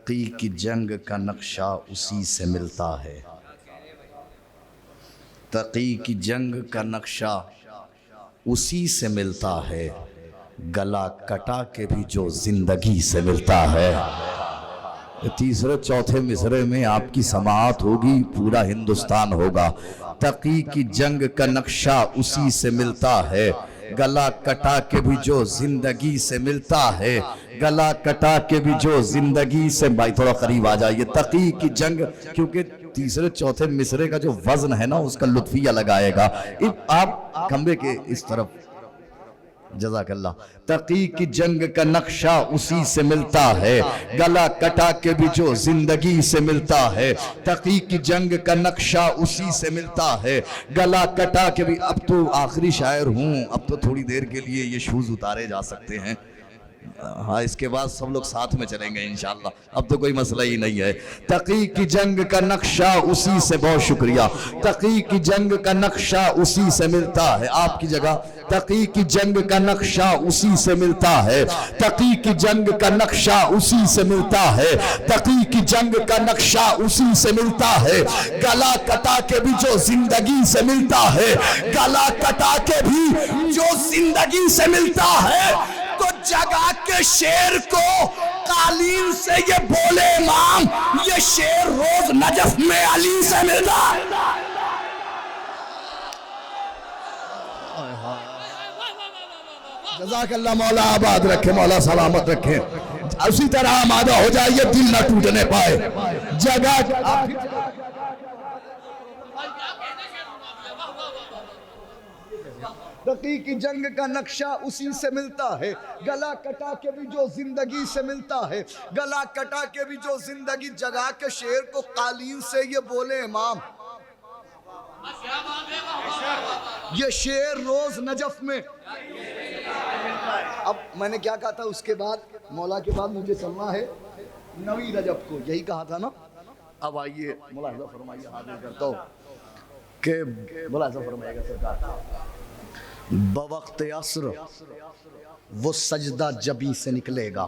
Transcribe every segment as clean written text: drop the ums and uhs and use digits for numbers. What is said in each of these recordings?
तकी की जंग का नक्शा उसी से मिलता है। तकी की जंग का नक्शा उसी से मिलता है, गला कटा के भी जो जिंदगी से मिलता है। तीसरे चौथे मिसरे में आपकी समाअत होगी, पूरा हिंदुस्तान होगा। तकी की जंग का नक्शा उसी से मिलता है, गला कटा के भी जो जिंदगी से मिलता है। गला कटा के भी जो जिंदगी से, भाई थोड़ा करीब आ जाइए। तकी की जंग, क्योंकि तीसरे चौथे मिसरे का जो वजन है ना, उसका लुत्फ ही अलग आएगा। आप खंबे के इस तरफ, जज़ाकल्लाह। तकी की जंग का नक्शा उसी से मिलता है, गला कटा के भी जो जिंदगी से मिलता है। तकी की जंग का नक्शा उसी से मिलता है, गला कटा के भी। अब तो आखिरी शायर हूँ, अब तो थोड़ी देर के लिए ये शूज उतारे जा सकते हैं। हाँ, इसके बाद सब लोग साथ में चलेंगे इंशाअल्लाह, अब तो कोई मसला ही नहीं है। तकी की जंग का नक्शा उसी से, बहुत शुक्रिया। तकी की जंग का नक्शा उसी से मिलता है। आपकी जगह, तकी की जंग का नक्शा उसी से मिलता है। तकी की जंग का नक्शा उसी से मिलता है। तकी की जंग का नक्शा उसी से मिलता है, गला कटा के भी जो जिंदगी से मिलता है। गला कटा के भी जो जिंदगी से मिलता है। तो जगा के शेर को कालीन से ये बोले इमाम, ये शेर रोज नजफ में अली से मिलता है। जज़ाकल्लाह, मौला आबाद रखे, मौला सलामत रखे। उसी तरह आमादा हो जाइए, दिल ना टूटने पाए। जगह तकी की जंग का नक्शा उसी से मिलता है, गला कटा के भी जो जिंदगी से मिलता है। गला कटा के भी जो जिंदगी, जगा के शेर को कालीन से ये बोले इमाम, ये शेर रोज नजफ में। अब मैंने क्या कहा था उसके बाद, मौला के बाद मुझे चलना है 9 रजब को, यही कहा था ना। अब आइए मुलाहिजा फरमाइए, हाजिर करता हूँ कि मुलाहिजा फरमाइएगा सरकार। बवक्त असर वो सजदा जबी से निकलेगा।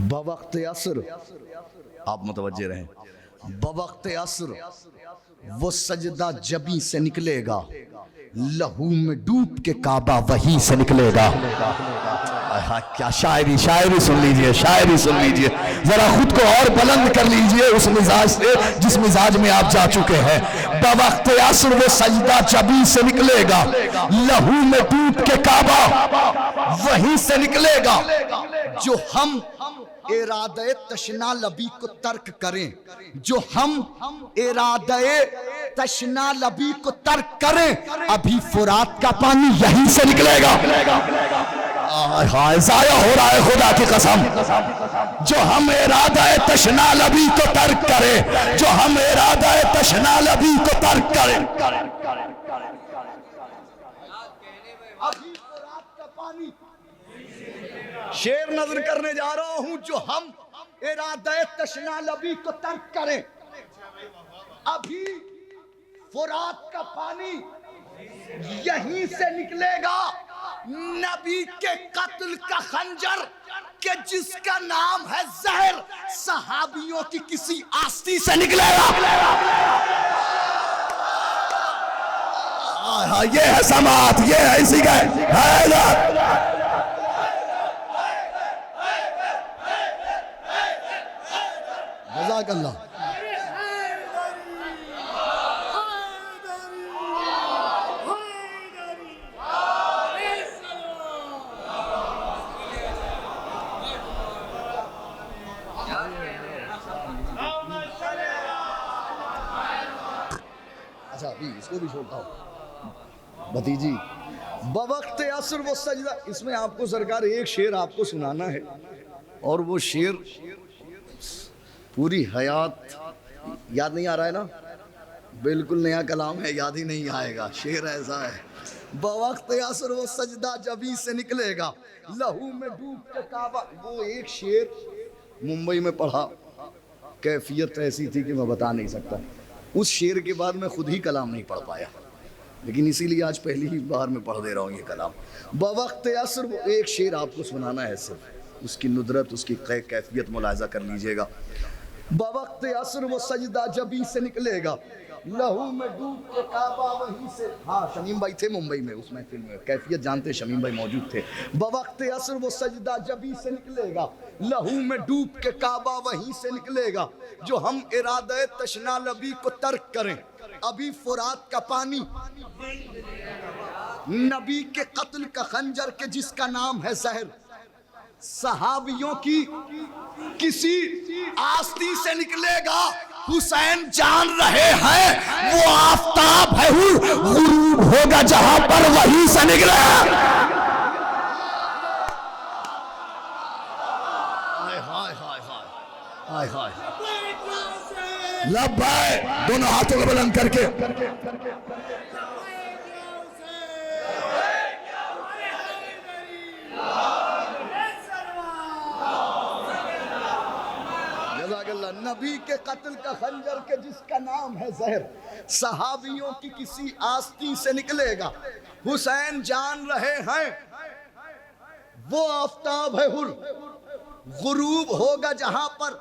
बवक्त असर, आप मुतवज्जे रहें। बवक्त असर वो सजदा जबी से निकलेगा, लहू में डूब के काबा वहीं से निकलेगा। क्या शायरी, शायरी सुन लीजिए, शायरी सुन लीजिए। जरा खुद को और बुलंद कर लीजिए उस मिजाज से जिस मिजाज में आप जा चुके हैं। बवक्त असर वो सजदा जबी से निकलेगा, लहू में डूब के काबा वहीं से निकलेगा। जो हम इरादे तशना लबी को तर्क करें, जो हम इरादे तशना लबी को तर्क करें, अभी फुरात का पानी यहीं से निकलेगा। हाँ, जाया हो रहा है खुदा की कसम। जो हम इरादा तशना लबी को तर्क करें, जो हम इरादा तशना लबी को तर्क करें, अभी फुरात का पानी। शेर नजर करने जा रहा हूं। जो हम इरादा तशना लबी को तर्क करें, अभी फुरात का पानी यहीं से निकलेगा। नबी के कत्ल का खंजर के जिसका नाम है जहर, सहाबियों की किसी आस्ती से निकलेगा। ये है समात, ये है इसी का जज़ाकल्लाह। अच्छा, अभी इसको भी छोड़ता हूँ भतीजी। बवक्त असर वो सजदा, इसमें आपको सरकार एक शेर आपको सुनाना है, और वो शेर पूरी हयात याद नहीं आ रहा है ना, बिल्कुल नया कलाम है, याद ही नहीं आएगा। शेर ऐसा है, बवक्त असर वो सजदा जबी से निकलेगा, लहू में डूब के काबा। वो एक शेर मुंबई में पढ़ा, कैफियत ऐसी थी कि मैं बता नहीं सकता। उस शेर के बाद मैं खुद ही कलाम नहीं पढ़ पाया, लेकिन इसीलिए आज पहली ही बार मैं पढ़ दे रहा हूँ ये कलाम। बवक्त असर, वो एक शेर आपको सुनाना है सिर्फ। उसकी नुदरत, उसकी कैफियत मुलाहिजा कर लीजिएगा। बवक्त असर वो सजदा जबी से निकलेगा, लहू में डूब के काबा वहीं से। हाँ, शमीम भाई थे मुंबई में उस महफिल में, कैफियत जानते, शमीम भाई मौजूद थे। बवक्त असर वो सजदा जबी से निकलेगा, लहू में डूब के काबा वहीं से निकलेगा। जो हम इरादे तशना लबी को तर्क करें, अभी फुरात का पानी नबी के कत्ल का खंजर के जिसका नाम है जहर, सहाबियों की किसी आस्ती से निकलेगा। हुसैन जान रहे हैं वो आफताब है, गुरूब होगा जहां पर वहीं से निकले। हाय हाय हाय हाय हाय हाय, लब्बैक, दोनों हाथों को बुलंद करके। नबी के कत्ल का खंजर के जिसका नाम है जहर, सहाबियों की किसी आस्ती से निकलेगा। हुसैन जान रहे हैं वो आफताब है हुर, गुरूब होगा जहां पर।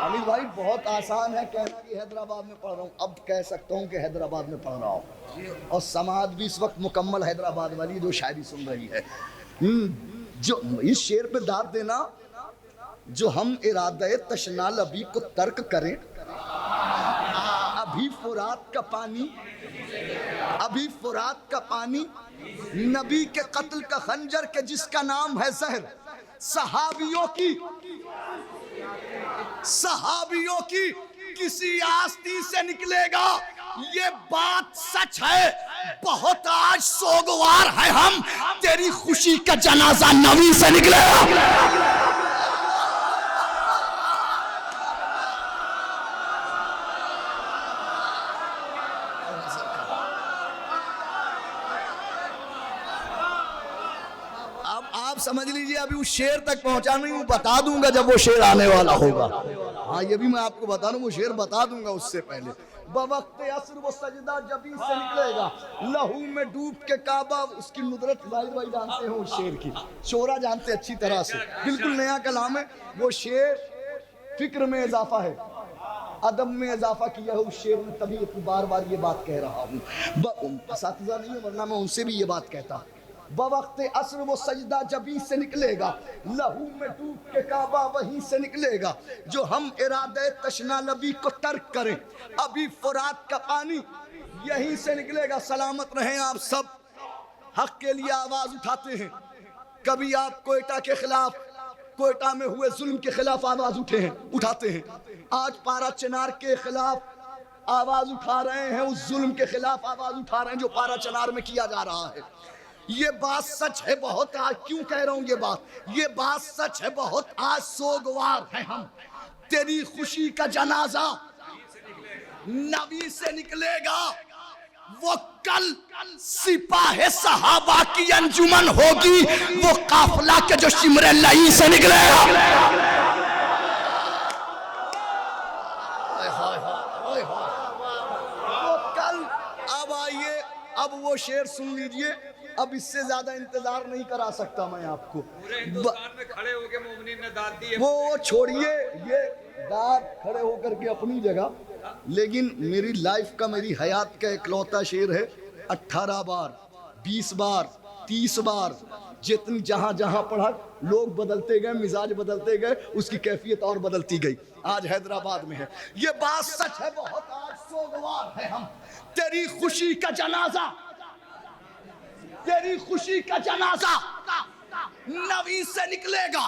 अमिर भाई बहुत आसान है कहना कि हैदराबाद में पढ़ रहा हूँ, अब कह सकता हूँ कि हैदराबाद में पढ़ रहा हूँ, और समाज भी इस वक्त मुकम्मल हैदराबाद वाली जो शायरी सुन रही है। जो इस शेर पे दाद देना, जो हम इरादे तशना लबी को तर्क करें, अभी फुरात का पानी, अभी फुरात का पानी नबी के कत्ल का खंजर के जिसका नाम है जहर, सहाबियों की किसी आस्ती से निकलेगा। ये बात सच है, बहुत आज सोगवार है हम, तेरी खुशी का जनाजा नबी से निकलेगा। समझ लीजिए, अभी उस शेर तक पहुंचा नहीं हूं, बता दूंगा जब वो शेर आने वाला होगा। हाँ, ये भी मैं आपको बता दूं, वो शेर बता दूंगा उससे पहले। बवक्त असर वो सजदा जबी से निकलेगा, लहू में डूब के काबा। उसकी नुदरत भाई जानते हो उस शेर की, शोरा जानते अच्छी तरह से, बिल्कुल नया कलाम है वो शेर। फिक्र में इजाफा है, अदब में इजाफा किया है उस शेर ने, तभी बार बार ये बात कह रहा हूँ। असातिज़ा नहीं है, वरना मैं उनसे भी ये बात कहता। बवक्त असर वो सजदा जबी से निकलेगा, लहू में डूब के काबा वहीं से निकलेगा। जो हम इरादे तशना लबी को तर्क करें, अभी फुरात का पानी यहीं से निकलेगा। सलामत रहें आप सब, हक के लिए आवाज उठाते हैं। कभी आप कोयटा के खिलाफ, कोयटा में हुए जुल्म के खिलाफ आवाज उठाते हैं, आज पारा चिनार के खिलाफ आवाज उठा रहे हैं, उस जुल्म के खिलाफ आवाज उठा रहे हैं जो पारा चिनार में किया जा रहा है। ये बात सच है बहुत, आज क्यों कह रहा हूं ये बात सच है बहुत, आज सोगवार है हम, तेरी खुशी का जनाजा नबी से निकलेगा। वो कल सिपाहे सहाबा की अंजुमन होगी, वो काफिला के जो शिमरे लई से निकलेगा। वो कल, अब आइए, अब वो शेर सुन लीजिए, अब इससे ज्यादा इंतजार नहीं करा सकता मैं आपको। पूरे हिंदुस्तान में खड़े होके मोमिनीन ने दाद दी है। वो छोड़िए, ये दाद खड़े होकर के अपनी जगह, लेकिन मेरी लाइफ का, मेरी हयात का इकलौता शेर है। 18 बार, 20 बार, 30 बार, जितनी जहां जहां पढ़ा, लोग बदलते गए, मिजाज बदलते गए, उसकी कैफियत और बदलती गई। आज हैदराबाद में है, ये बात सच है बहुत, आज सोगवार है हम, तेरी खुशी का जनाजा, तेरी खुशी का जनाजा नबी से निकलेगा।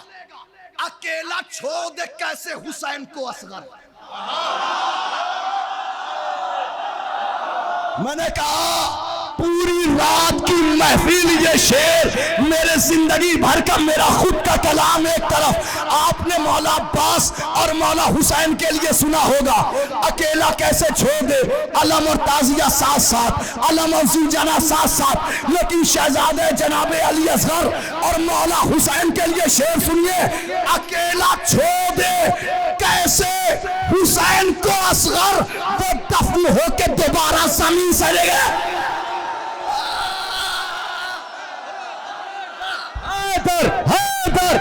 अकेला छोड़ दे कैसे हुसैन को असगर। मैंने कहा पूरी रात की महफिल, ये शेर मेरे जिंदगी भर का, मेरा खुद का कलाम एक तरफ, आपने मौला अब्बास और मौला हुसैन के लिए सुना होगा। अकेला कैसे छोड़ दे, अलम और ताजिया साथ साथ, अलम और जुजना साथ साथ, लेकिन शहजादे जनाबे अली असगर और मौला हुसैन के लिए शेर सुनिए। अकेला छोड़ दे कैसे हुसैन को असगर, वो दफन होके दोबारा जमीन से ले गए। हैदर, हैदर,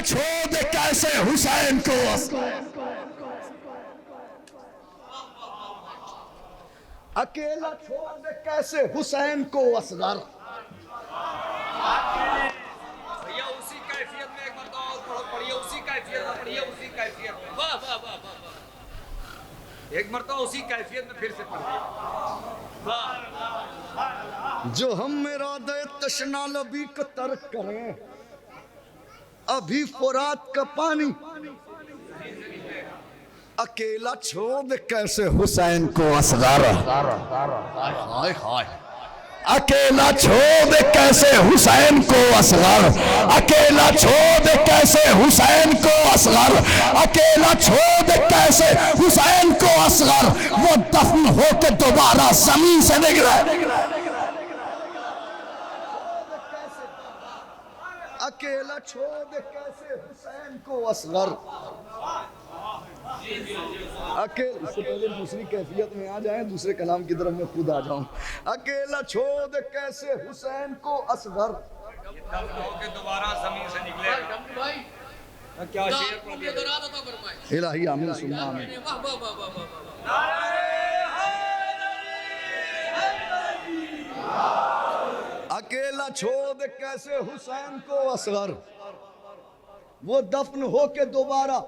छोड़ दे कैसे हुसैन को, अकेला छोड़ दे कैसे हुसैन को असगर। भैया उसी कैफियत में एक मरतबा और पढ़ो, पढ़िए उसी कैफियत में, पढ़िए उसी कैफियत में। वाह वाह वाह वाह वाह। एक मरतबा उसी कैफियत में फिर से पढ़िए। वाह। जो हम मेरा दे तशना लबी को तर्क करें, अभी फुरात का पानी अकेला छोड़ दे कैसे हुसैन को असगर। हाय हाय, अकेला छोड़ दे कैसे हुसैन को असगर, अकेला छोड़ दे कैसे हुसैन को असगर, अकेला छोड़ दे कैसे हुसैन को असगर। वो दफन होके दोबारा जमीन से निकले, अकेला छोड़ दे कैसे हुसैन को असगर। अकेले, इससे पहले दूसरी कैफियत में आ जाएं, दूसरे कलाम की तरफ मैं खुद आ जाऊं। अकेला छोड़ दे कैसे हुसैन को असगर, होके दोबारा जमीन से निकले। क्या शेर पढ़ दिया। इलाही आमीन सुन्ना आमीन। अकेला छोड़ दे कैसे हुसैन को असगर, वो दफन होके दोबारा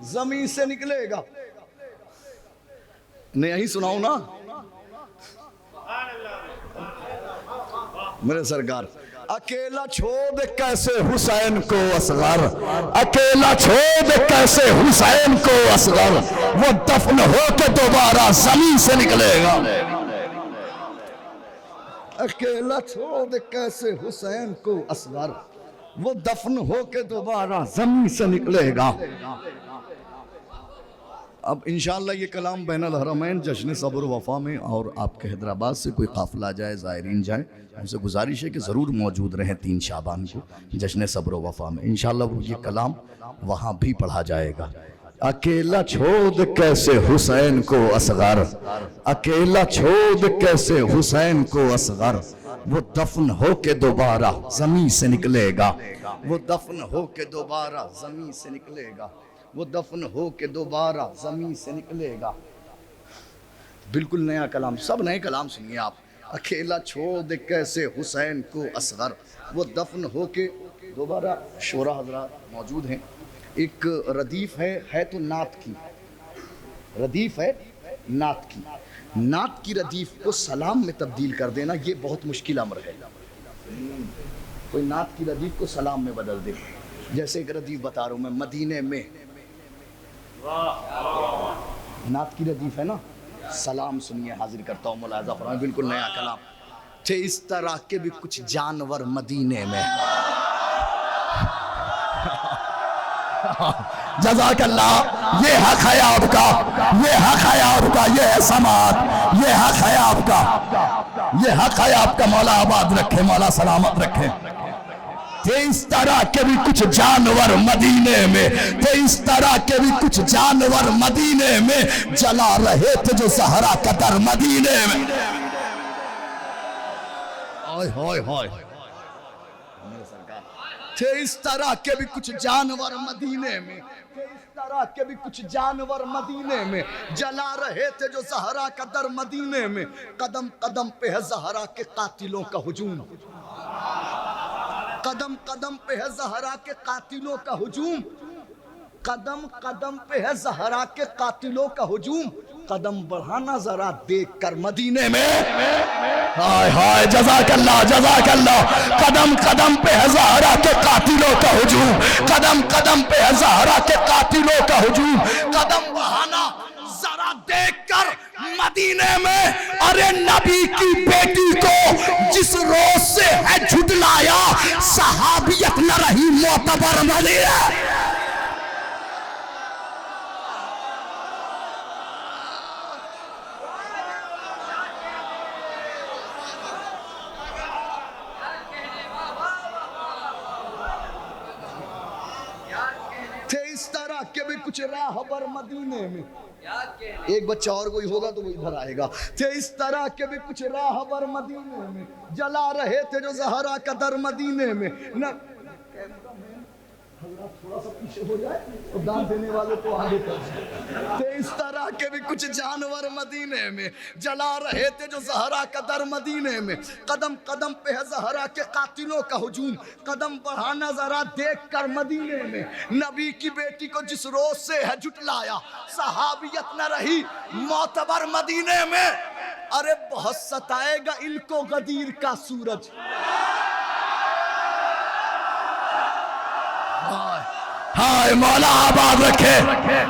जमीन से निकलेगा। मैं यही सुनाऊं ना मेरे सरकार। अकेला छोड़ दे कैसे हुसैन को असगर, अकेला छोड़ दे कैसे हुसैन को असगर, वो दफन होके दोबारा जमीन से निकलेगा। अकेला छोड़ दे कैसे हुसैन को असगर, वो दफन होके दोबारा जमीन से निकलेगा। अब इंशाअल्लाह ये कलाम बैनुल हरमैन जश्न सब्र वफ़ा में और आपके हैदराबाद से कोई काफ़िला जाए, ज़ायरीन जाए, उनसे गुजारिश है कि ज़रूर मौजूद रहें 3 शाबान को जश्न सब्र वफ़ा में। इंशाअल्लाह ये कलाम वहाँ भी पढ़ा जाएगा। अकेला छोड़ कैसे हुसैन को असगर, अकेला छोड़ कैसे हुसैन को असगर, वो दफन हो के दोबारा जमीन से निकलेगा, वो दफन हो के दोबारा जमीन से निकलेगा, वो दफन हो के दोबारा जमीन से निकलेगा। बिल्कुल नया कलाम, सब नए कलाम सुनिए आप। अकेला छोड़ दे कैसे हुसैन को असगर, वो दफन हो के दोबारा। शोरा हजरात मौजूद हैं। एक रदीफ है तो नात की, रदीफ है नात की। नात की रदीफ को सलाम में तब्दील कर देना ये बहुत मुश्किल अमर है। कोई नात की रदीफ को सलाम में बदल दे। जैसे एक रदीफ बता रहा हूँ मैं, मदीने में नात की रदीफ है ना, सलाम सुनिए, हाजिर करता हूँ, मुलाजा फरमाइए, बिल्कुल नया कलाम। थे इस तरह के भी कुछ जानवर मदीने में। जज़ाकल्लाह, ये हक है आपका, ये हक है आपका, ये है समात, ये हक है आपका, ये हक है आपका। मौला आबाद रखे, मौला सलामत रखे। थे इस तरह के भी कुछ जानवर मदीने में, थे इस तरह के भी कुछ जानवर मदीने में, जला रहे थे जो सहरा कतर मदीने में। हाय हाय हाय, थे इस तरह के भी कुछ जानवर मदीने में, थे इस तरह के भी कुछ जानवर मदीने में, जला रहे थे जो सहरा कदर मदीने में। कदम कदम पे है जहरा के कातिलों का हुजूम, कदम कदम पे है जहरा के कातिलों का हुजूम, कदम कदम पे है जहरा के कातिलों का हुजूम। कदम बढ़ाना जरा देख कर मदीने में। हाय हाय, जज़ाकल्लाह जज़ाकल्लाह। कदम कदम पे है ज़हरा के कातिलों का हुजूम, कदम कदम पे है ज़हरा के कातिलों का हुजूम। कदम बढ़ाना जरा देख कर मदीने में। अरे नबी की बेटी को जिस रोज से है झुटलाया, सहाबियत न रही मोतबर मदीने। के भी कुछ राहबर मदीने में। एक बच्चा और कोई होगा तो वो इधर आएगा। थे इस तरह के भी कुछ राहबर मदीने में, जला रहे थे जो जहरा कदर मदीने में। न थोड़ा सा पीछे हो जाए और दान देने वाले को आगे कर तो इस तरह के भी कुछ जानवर मदीने में जला रहे थे जो ज़हरा का दर मदीने में। कदम कदम पे है ज़हरा के कातिलों का हुजूम, कदम बढ़ाना जरा देख कर मदीने में। नबी की बेटी को जिस रोज से है जुटलाया, सहाबियत न रही मोतबर मदीने में। अरे बहुत सताएगा इनको गदीर का सूरज। हाय मौला आबाद रखे,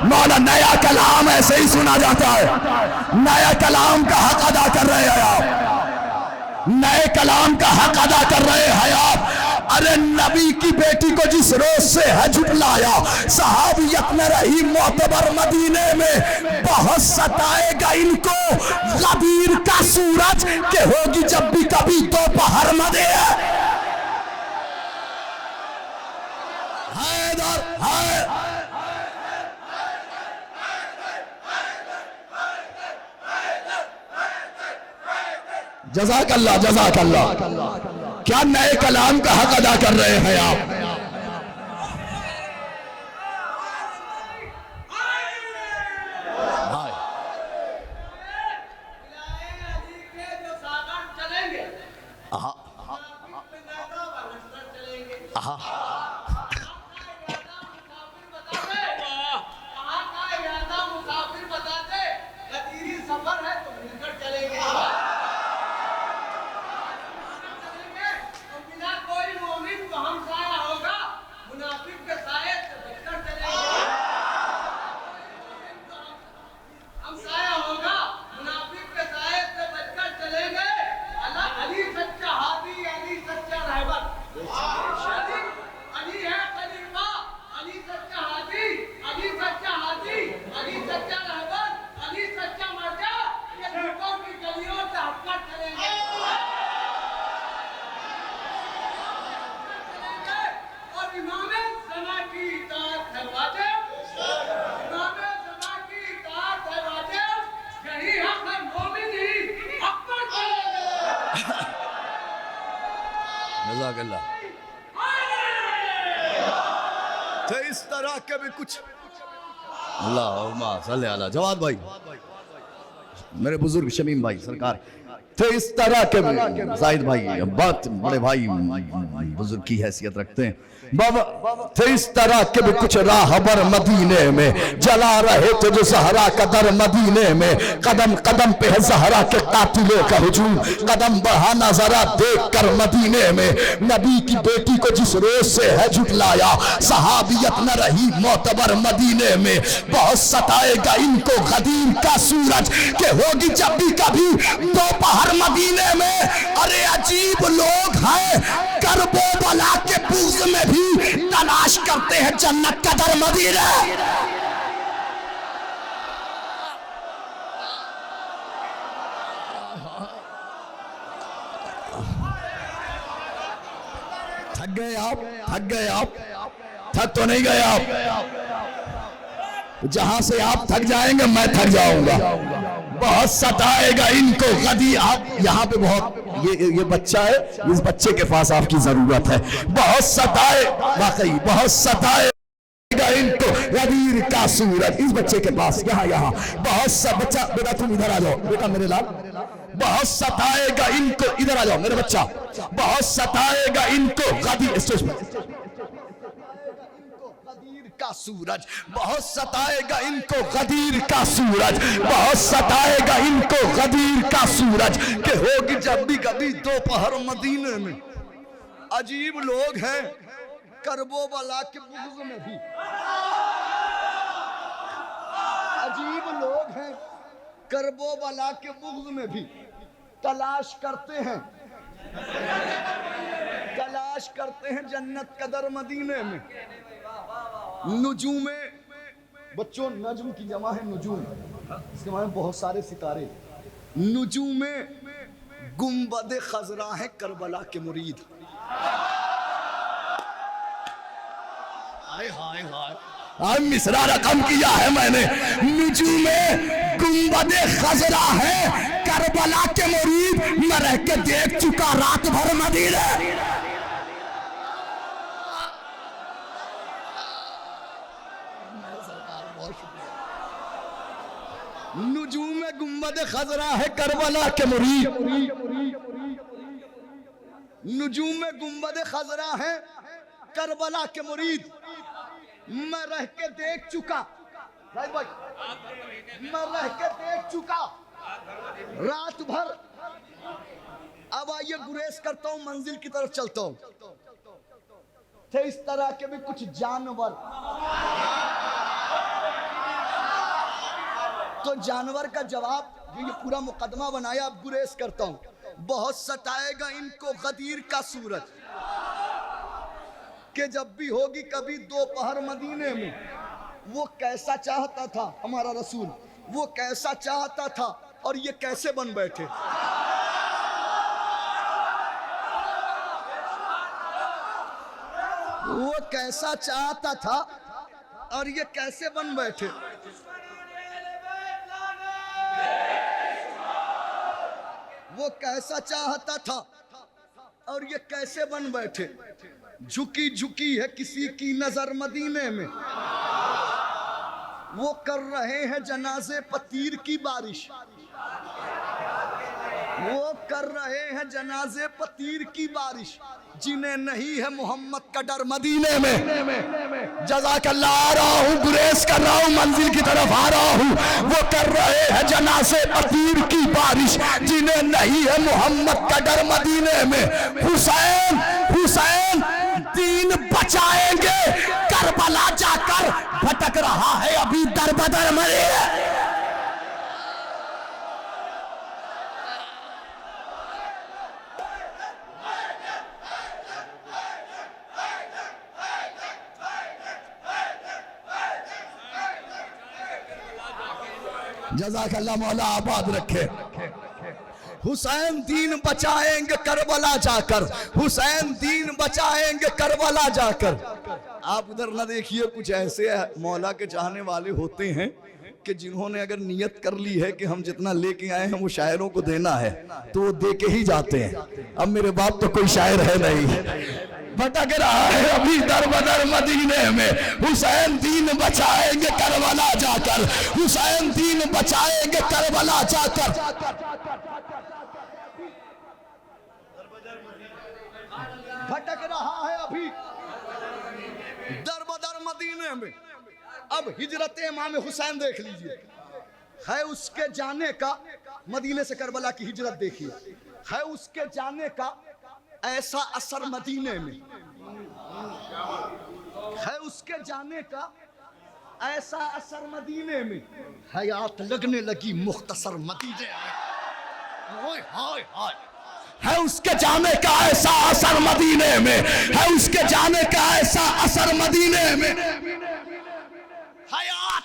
मौला नया कलाम ऐसे ही सुना जाता है। नया कलाम का हक अदा कर रहे हैं आप, नए कलाम का हक अदा कर रहे हैं आप। अरे नबी की बेटी को जिस रोज से है झुटलाया, सहाबियत में रही मोतबर मदीने में। बहुत सताएगा इनको गदीर का सूरज के होगी जब भी कभी दोपहर मदे। जज़ाकल्लाह जज़ाकल्लाह। क्या नए कलाम का हक अदा कर रहे हैं आप। तो इस तरह के भी कुछ अल्लाह जवाद भाई, मेरे बुजुर्ग शमीम भाई सरकार। तो इस तरह के जाहिद भाई बात बड़े भाई बुजुर्ग की हैसियत रखते हैं बाबा। तो इस तरह के भी कुछ राहबर मदीने में जला रहे थे जो ज़हरा का दर मदीने में। कदम कदम पे है ज़हरा के कातिलों का हुजूम, कदम बढ़ाना जरा देख कर मदीने में। नबी की बेटी को जिस रोज से है झुटलाया, सहाबियत न रही मोतबर मदीने में। बहुत सताएगा इनको गदीर का सूरज के होगी जब भी कभी दोपहर मदीने में। अरे अजीब लोग हैं, करबो बला के बुग़्ज़ में भी तलाश करते हैं जन्नत का दर मदीना। थक गए आप, थक गए आप, थक तो नहीं गए आप। जहां से आप थक जाएंगे मैं थक जाऊंगा। बहुत सताएगा इनको गदी। आप यहाँ पे बहुत ये बच्चा है, इस बच्चे के पास आपकी जरूरत है। बहुत सताए, वाकई बहुत सताएगा इनको गदीर का सूरज। इस बच्चे के पास यहाँ बहुत सा बच्चा, बेटा तुम इधर आ जाओ, बेटा मेरे लाल। बहुत सताएगा इनको, इधर आ जाओ मेरे बच्चा। बहुत सताएगा इनको गदीर, स्टेज पर का सूरज। बहुत सताएगा इनको गदीर का सूरज, बहुत सताएगा इनको गदीर का सूरज के होगी जब भी कभी दोपहर मदीने में। अजीब लोग हैं, करबो बला के बुग़्ज़ में भी। अजीब लोग हैं, करबो बला के बुग़्ज़ में भी तलाश करते हैं, तलाश करते हैं जन्नत का दर मदीने में। नुजूमे, बच्चों नज्म की जमा है नुजूम, इसके माने बहुत सारे सितारे। नुजूमे गुंबद खजरा है करबला के मुरीद। हाय हाय हाय, मिसरा रकम किया है मैंने। नुजूमे गुंबद खजरा है करबला के मुरीद। मैं रह के देख चुका रात भर मदीना। नुजूम गुंबद खजरा है करबला के मुरीद, नुजूम गुंबद खजरा है करबला के मुरीद। मैं रह के देख चुका भाई, मैं रह के देख चुका रात भर। अब आइए गुरेज करता हूं, मंजिल की तरफ चलता हूं। थे इस तरह के भी कुछ जानवर, तो जानवर का जवाब जो ये पूरा मुकदमा बनाया, अब गुरेज करता हूं। बहुत सताएगा इनको गदीर का सूरज, कि जब भी होगी कभी दोपहर मदीने में, वो कैसा चाहता था हमारा रसूल, वो कैसा चाहता था और ये कैसे बन बैठे। वो कैसा चाहता था और ये कैसे बन बैठे। वो कैसा चाहता था और ये कैसे बन बैठे। झुकी झुकी है किसी की नजर मदीने में, वो कर रहे हैं जनाजे पतीर की बारिश, वो कर रहे हैं जनाजे पतीर की बारिश, जिन्हें नहीं है मोहम्मद का डर मदीने में। जज़ाकल्लाह, आ रहा हूँ, गुरेज कर रहा हूँ, मंजिल की तरफ आ रहा हूँ। वो कर रहे हैं जनाजे पतीर की बारिश, जिन्हें नहीं है मोहम्मद का डर मदीने में। हुसैन हुसैन दीन बचाएंगे करबला जाकर, भटक रहा है अभी दर बदर मरे। जज़ाकल्लाह, मौला आबाद रखे। हुसैन दीन बचाएंगे करबला जाकर, हुसैन दीन बचाएंगे करबला जाकर। आप उधर ना देखिए, कुछ ऐसे मौला के चाहने वाले होते हैं कि जिन्होंने अगर नियत कर ली है कि हम जितना लेके आए हैं वो शायरों को देना है, तो वो दे के ही जाते हैं। अब मेरे बाप तो कोई शायर है नहीं, भटक रहा है अभी दर बदर मदीने में। हुसैन दीन बचाएंगे करबला जाकर, हुसैन दीन बचाएंगे करबला जाकर। भटक रहा है अभी दर बदर मदीने में। अब हिजरत इमाम हुसैन देख लीजिए, है उसके जाने का, मदीने से करबला की हिजरत देखिए, है उसके जाने का ऐसा असर मदीने में, है उसके जाने का ऐसा असर मदीने में। हयात लगने लगी मुख्तसर मदीने में। हाय हाय हाय, है उसके जाने का ऐसा असर मदीने में, है उसके जाने का ऐसा असर मदीने में। हयात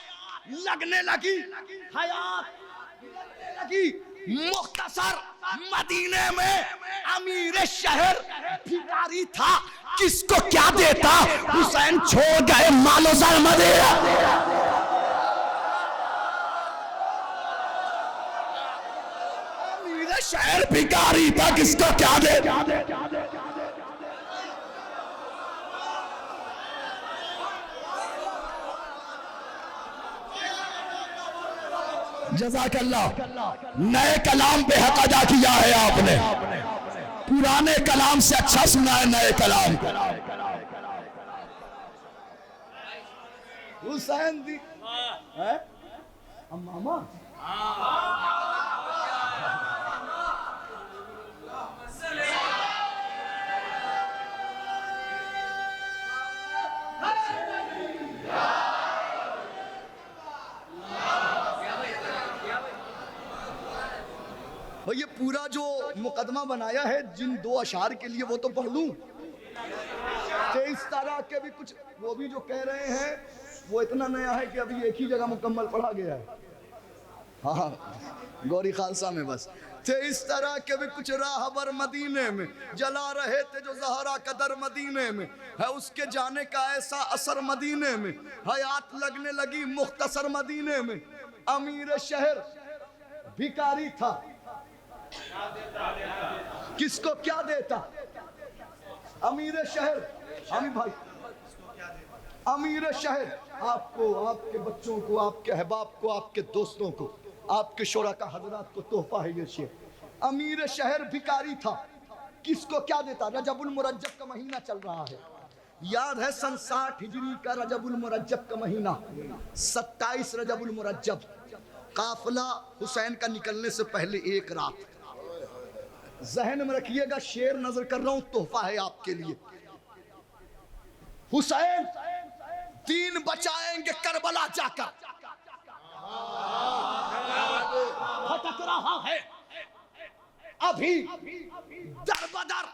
लगने लगी, हयात लगने लगी मुख्तसर मदीने में। अमीर शहर भिखारी था, किसको क्या देता, हुसैन छोड़ गए मालो सर मदीना। अमीर शहर भिखारी था, किसको क्या देता। जज़ाकल्लाह, नए कलाम पे हक अदा किया है आपने, पुराने कलाम से अच्छा सुना है नए कलाम। हुसैन दी है मामा, ये पूरा जो मुकदमा बनाया है जिन दो अशार के लिए, वो तो पढ़ लूं। इस तरह के भी कुछ वो भी जो कह रहे हैं वो इतना नया है कि अभी एक ही जगह मुकम्मल पढ़ा गया है, हाँ गौरी खालसा में बस। थे इस तरह के भी कुछ राहबर मदीने में, जला रहे थे जो ज़हरा कदर मदीने में, है उसके जाने का ऐसा असर मदीने में। हयात लगने लगी मुख्तसर मदीने में। अमीर शहर भिखारी था, किसको क्या देता। अमीर शहर, हामी भाई, अमीर शहर आपको, आपके बच्चों को, आपके अहबाब को, आपके दोस्तों को आपके शोरा का हजरात को तोहफा है ये शेर। अमीर शहर भिखारी था, किसको क्या देता? रजबुल मुरज्जब का महीना चल रहा है, याद है सन 60 हिजरी का रजबुल मुरज्जब का महीना, 27 रजबुल मुरज्जब, काफिला हुसैन का निकलने से पहले एक रात। जहन में रखिएगा, शेर नजर कर रहा हूं, तोहफा है आपके लिए। हुसैन दीन बचाएंगे करबला जाकर, भटक रहा है अभी दर बदर।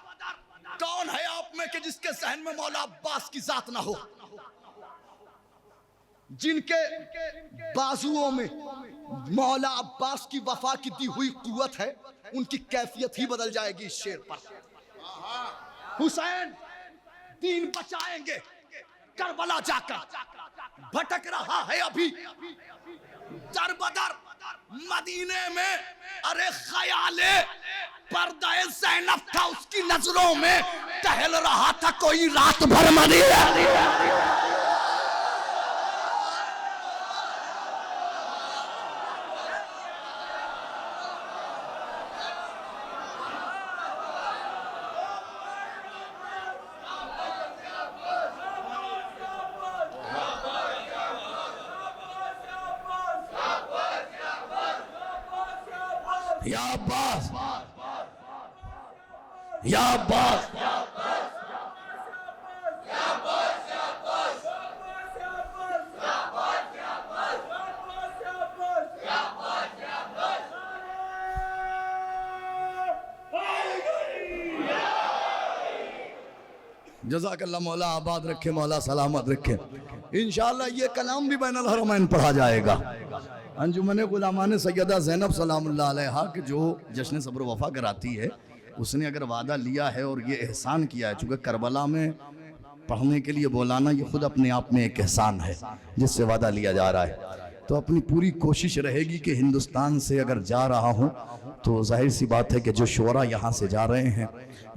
कौन है आप में कि जिसके जहन में मौला अब्बास की जात ना हो, जिनके बाजुओं में मौला अब्बास की वफा की दी हुई कुव्वत है, उनकी कैफियत ही बदल जाएगी इस शेर पर। हुसैन दीन बचाएंगे करबला जाकर, भटक रहा है अभी दर बदर मदीने में। अरे ख्याले पर्दा ज़ैनब था उसकी नजरों में, टहल रहा था कोई रात भर मदीने। या अब्बास, या अब्बास, जज़ाकल्लाह, मौला आबाद रखे, मौला सलामत रखे। इंशाअल्लाह ये कलाम भी बैनुल हरमैन पढ़ा जाएगा। अंजुमन गुलामान सैयदा ज़ैनब सलामुल्लाह अलैहा के जो जश्न सब्र वफ़ा कराती है, उसने अगर वादा लिया है और ये एहसान किया है, चूँकि करबला में पढ़ने के लिए बुलाना ये खुद अपने आप में एक एहसान है जिससे वादा लिया जा रहा है। तो अपनी पूरी कोशिश रहेगी कि हिंदुस्तान से अगर जा रहा हूँ तो जाहिर सी बात है कि जो शोरा यहाँ से जा रहे हैं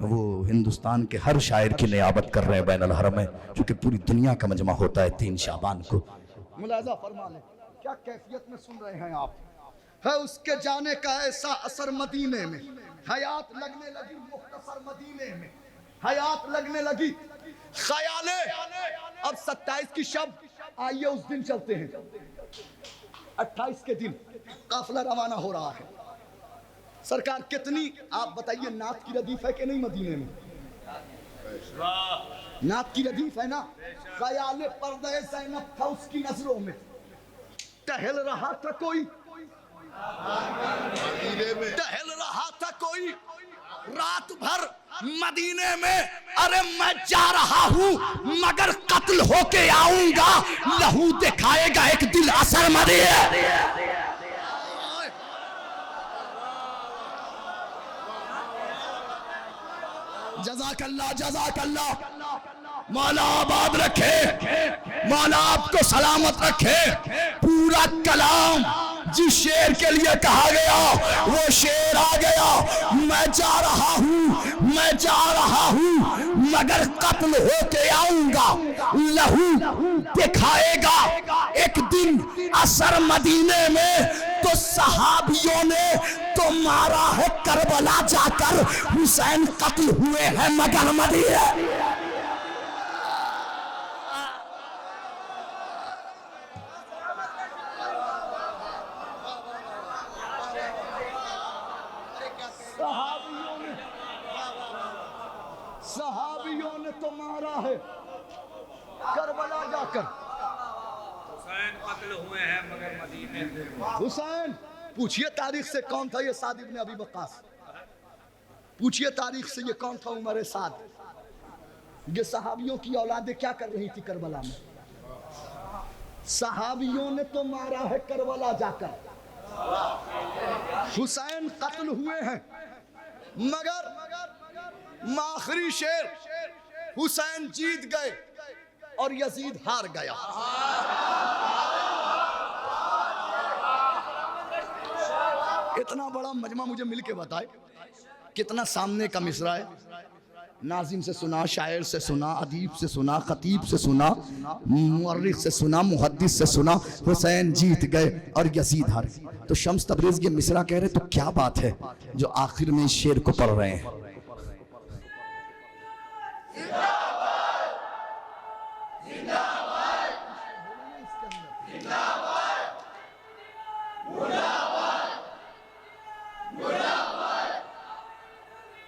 वो हिंदुस्तान के हर शायर की नियाबत कर रहे हैं बैनुल हरम में, चूँकि पूरी दुनिया का मजमा होता है 3 शाबान को। मुलाजा फरमा लें क्या कैफियत में सुन रहे हैं आप। है उसके जाने का ऐसा असर मदीने में, हयात लगने लगी मुख्तसर मदीने में, हयात लगने लगी। ख्याले अब 27 की शब, आइए उस दिन चलते हैं। 28 के दिन काफिला रवाना हो रहा है। सरकार कितनी आप बताइए, नात की रदीफ है कि नहीं मदीने में? नात की रदीफ है ना। ख्याले पर्दे ज़ैनब था उसकी नजरों में, टहल रहा था कोई, टहल रहा था कोई रात भर मदीने में। अरे मैं जा रहा हूँ मगर कत्ल होके आऊंगा, लहू दिखाएगा एक दिल असर मदीने। जज़ाकल्लाह, जज़ाकल्लाह, मौला आबाद रखे, मौला आपको सलामत रखे। पूरा कलाम जिस शेर के लिए कहा गया वो शेर आ गया। मैं जा रहा हूँ, मैं जा रहा हूँ मगर कत्ल होके आऊंगा, लहू दिखाएगा एक दिन असर मदीने में। तो सहाबियों ने तो मारा है करबला जाकर, हुसैन कत्ल हुए हैं मगर मदीने। सहाबियों ने तो मारा है करबला जाकर, हुसैन कत्ल हुए हैं मगर मदीने में। हुसैन पूछिए तारीख से कौन था ये साद इब्न अबी वक्कास, पूछिए तारीख से ये कौन था उमर साद। ये सहाबियों की औलादें क्या कर रही थी करबला में? सहाबियों ने तो मारा है करबला जाकर, हुसैन कत्ल हुए हैं मगर आखिरी शेर हुसैन जीत गए और यजीद हार गया। इतना बड़ा मजमा मुझे मिलके बताए कितना सामने का मिसरा है। नाजिम से सुना, शायर से सुना, अदीब से सुना, खतीब से सुना, मुअर्रिख से सुना, मुहद्दिस से सुना, हुसैन जीत गए और यजीद हार गए। तो शम्स तबरेज़ ये मिसरा कह रहे तो क्या बात है जो आखिर में इस शेर को पढ़ रहे हैं।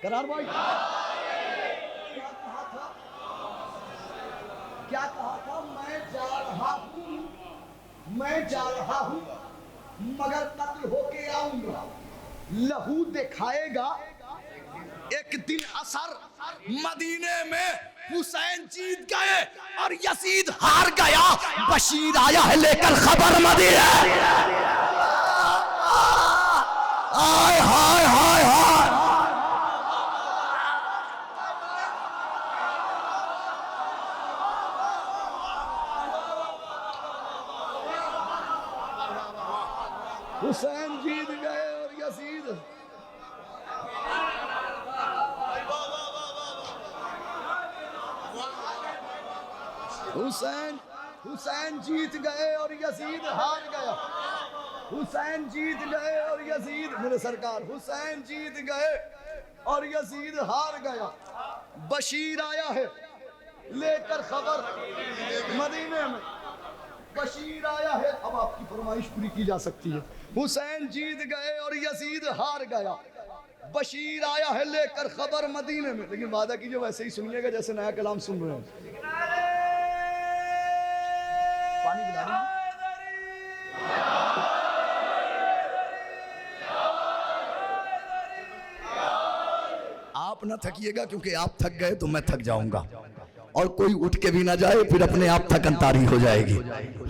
करार भाई क्या कहा था? मैं जा रहा हूं मगर कत्ल होके आऊंगा, लहू दिखाएगा एक दिन असर मदीने में। हुसैन जीत गए और यजीद हार गया। बशीर आया है लेकर खबर मदीने। हाय हाय हाय हाय। हुसैन जीत गए और यजीद हुसैन जीत गए और यजीद हार गया। हुसैन जीत गए और यजीद, मेरे सरकार, हुसैन जीत गए और यजीद हार गया। बशीर आया है लेकर खबर मदीने में। बशीर आया है। अब आपकी फरमाइश पूरी की जा सकती है। हुसैन जीत गए और यजीद हार गया। बशीर आया है लेकर खबर मदीने में। लेकिन वादा कीजिए वैसे ही सुनिएगा जैसे नया कलाम सुन रहे हैं। पानी पिला रही हैं? आप ना थकिएगा क्योंकि आप थक गए तो मैं थक जाऊंगा और कोई उठ के भी ना जाए फिर अपने आप थकन तारी हो जाएगी।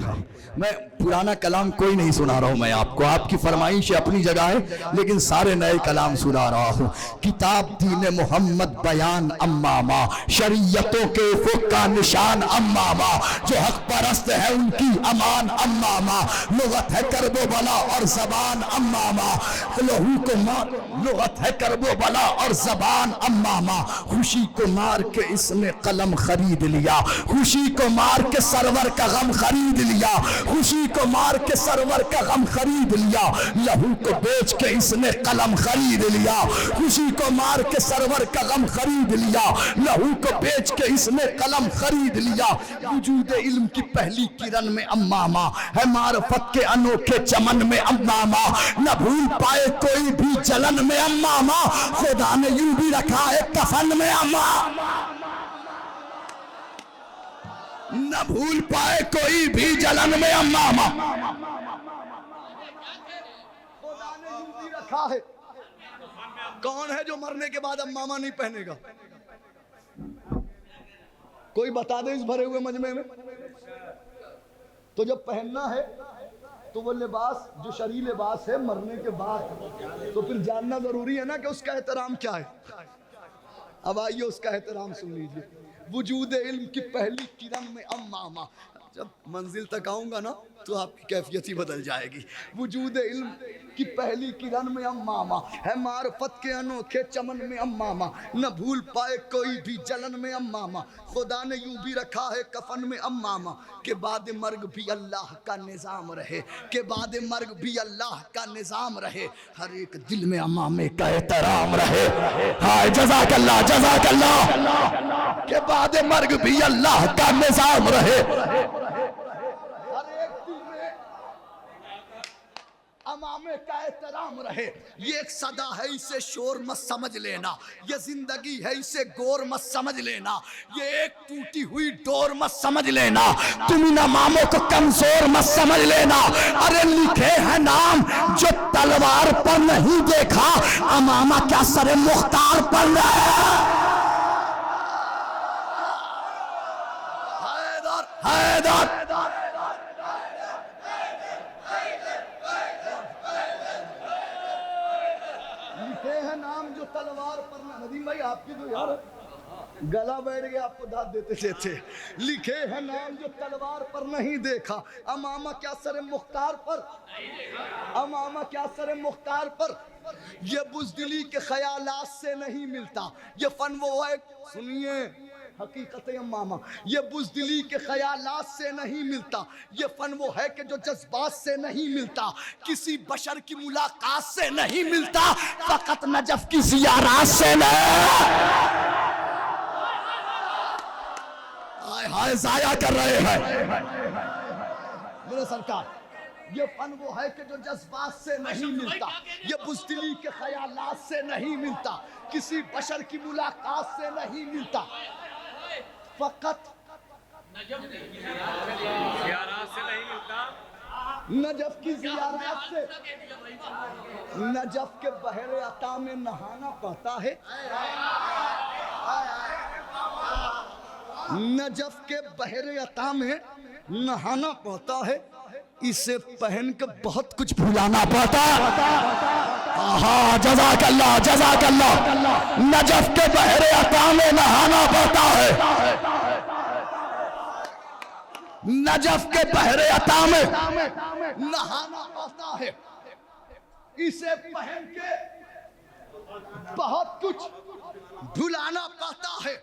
हाँ, मैं पुराना कलाम कोई नहीं सुना रहा हूं। मैं आपको आपकी फरमाइश अपनी जगह है लेकिन सारे नए कलाम सुना रहा हूं। किताब दीन मोहम्मद बयान अम्मामा, शरीयतों के उफ़ुक़ का निशान अम्मामा, जो हक परस्त है उनकी अमान अम्मामा, लुगत है करबो बला और जबान अम्मामा, लहू को मार लुगत है करबो बला और जबान अम्मामा, खुशी को मार के इसने कलम खरीद लिया, खुशी को मार के सरवर का गम खरीद लिया, खुशी को मार के सरवर का गम खरीद लिया, लहू को बेच के इसने कलम खरीद लिया, खुशी को मार के सरवर का गम खरीद लिया, लहू को बेच के इसने कलम खरीद लिया। वजूद इल्म की पहली किरण में अम्मामा है, मारफत के अनोखे चमन में अम्मामा, न भूल पाए कोई भी जलन में अम्मामा, खुदा ने यूं भी रखा है कफन में अम्मा, न भूल पाए कोई भी जलन में अम्मामा, खुदा ने यूं भी रखा है। कौन है जो मरने के बाद अम्मामा नहीं पहनेगा? कोई बता दे इस भरे हुए मजमे में। तो जब पहनना है तो वो लिबास जो शरई लिबास है मरने के बाद, तो फिर जानना जरूरी है ना कि उसका एहतराम क्या है। अब आइए उसका एहतराम सुन लीजिए। वजूद इल्म की पहली किरण में अम्मामा, जब मंजिल तक आऊंगा ना तो आपकी कैफियत ही बदल जाएगी। वजूद इल्म की पहली किरण में अम्मामा है, मारफत के अनोखे चमन में अम्मामा, न भूल पाए कोई भी जलन में अम्मामा, खुदा ने यूं भी रखा है कफन में अम्मामा, के बाद मर्ग भी अल्लाह का निज़ाम रहे, के बाद मर्ग भी अल्लाह का निज़ाम रहे, हर एक दिल में अम्मामे का एहतराम रहे। हाय जज़ाकल्लाह जज़ाकल्लाह। के बाद मर्ग भी अल्लाह का निज़ाम रहे, अमामे का एहतराम रहे। ये एक सदा है, इसे शोर मत समझ लेना, ये जिंदगी है, इसे गौर मत समझ लेना, ये एक टूटी हुई डोर मत समझ लेना, तुम इन अमामों को कमजोर मत समझ लेना। अरे लिखे हैं नाम जो तलवार पर नहीं देखा, अमामा क्या सरे मुख्तार पर हैदर हैदर तलवार पर। नदीम भाई आपकी तो यार गला बैठ गया, आपको दाद देते देते। लिखे हैं नाम जो तलवार पर नहीं देखा, अमामा क्या सरे मुख्तार पर, अमामा क्या सरे मुख्तार पर। ये बुज़दिली के ख्यालात से नहीं मिलता, ये फन वो है, सुनिए हकीकत अम्मामा, ये बुज़दिली के ख्यालात से नहीं मिलता, ये फन वो है कि जो जज्बात से नहीं मिलता, किसी बशर की मुलाकात से नहीं मिलता, फकत नजफ की ज़ियारत से नहीं। हाय जाया कर रहे हैं मेरे सरकार। ये फन वो है कि जो जज्बात से नहीं मिलता, ये बुज़दिली के ख्यालात से नहीं मिलता, किसी बशर की मुलाकात से नहीं मिलता, फकत ज़ियारत से नहीं मिलता, नजफ की ज़ियारत से। नजफ के बहरे अता में नहाना पड़ता है, नजफ के बहरे अता में नहाना पड़ता है, इसे पहन के बहुत कुछ भुलाना पड़ता है। जज़ाकल्लाह जज़ाकल्लाह। नजफ के बहरे अता में नहाना पड़ता है, नजफ के बहरे अता में नहाना पड़ता है, इसे पहन के बहुत कुछ भुलाना पड़ता है।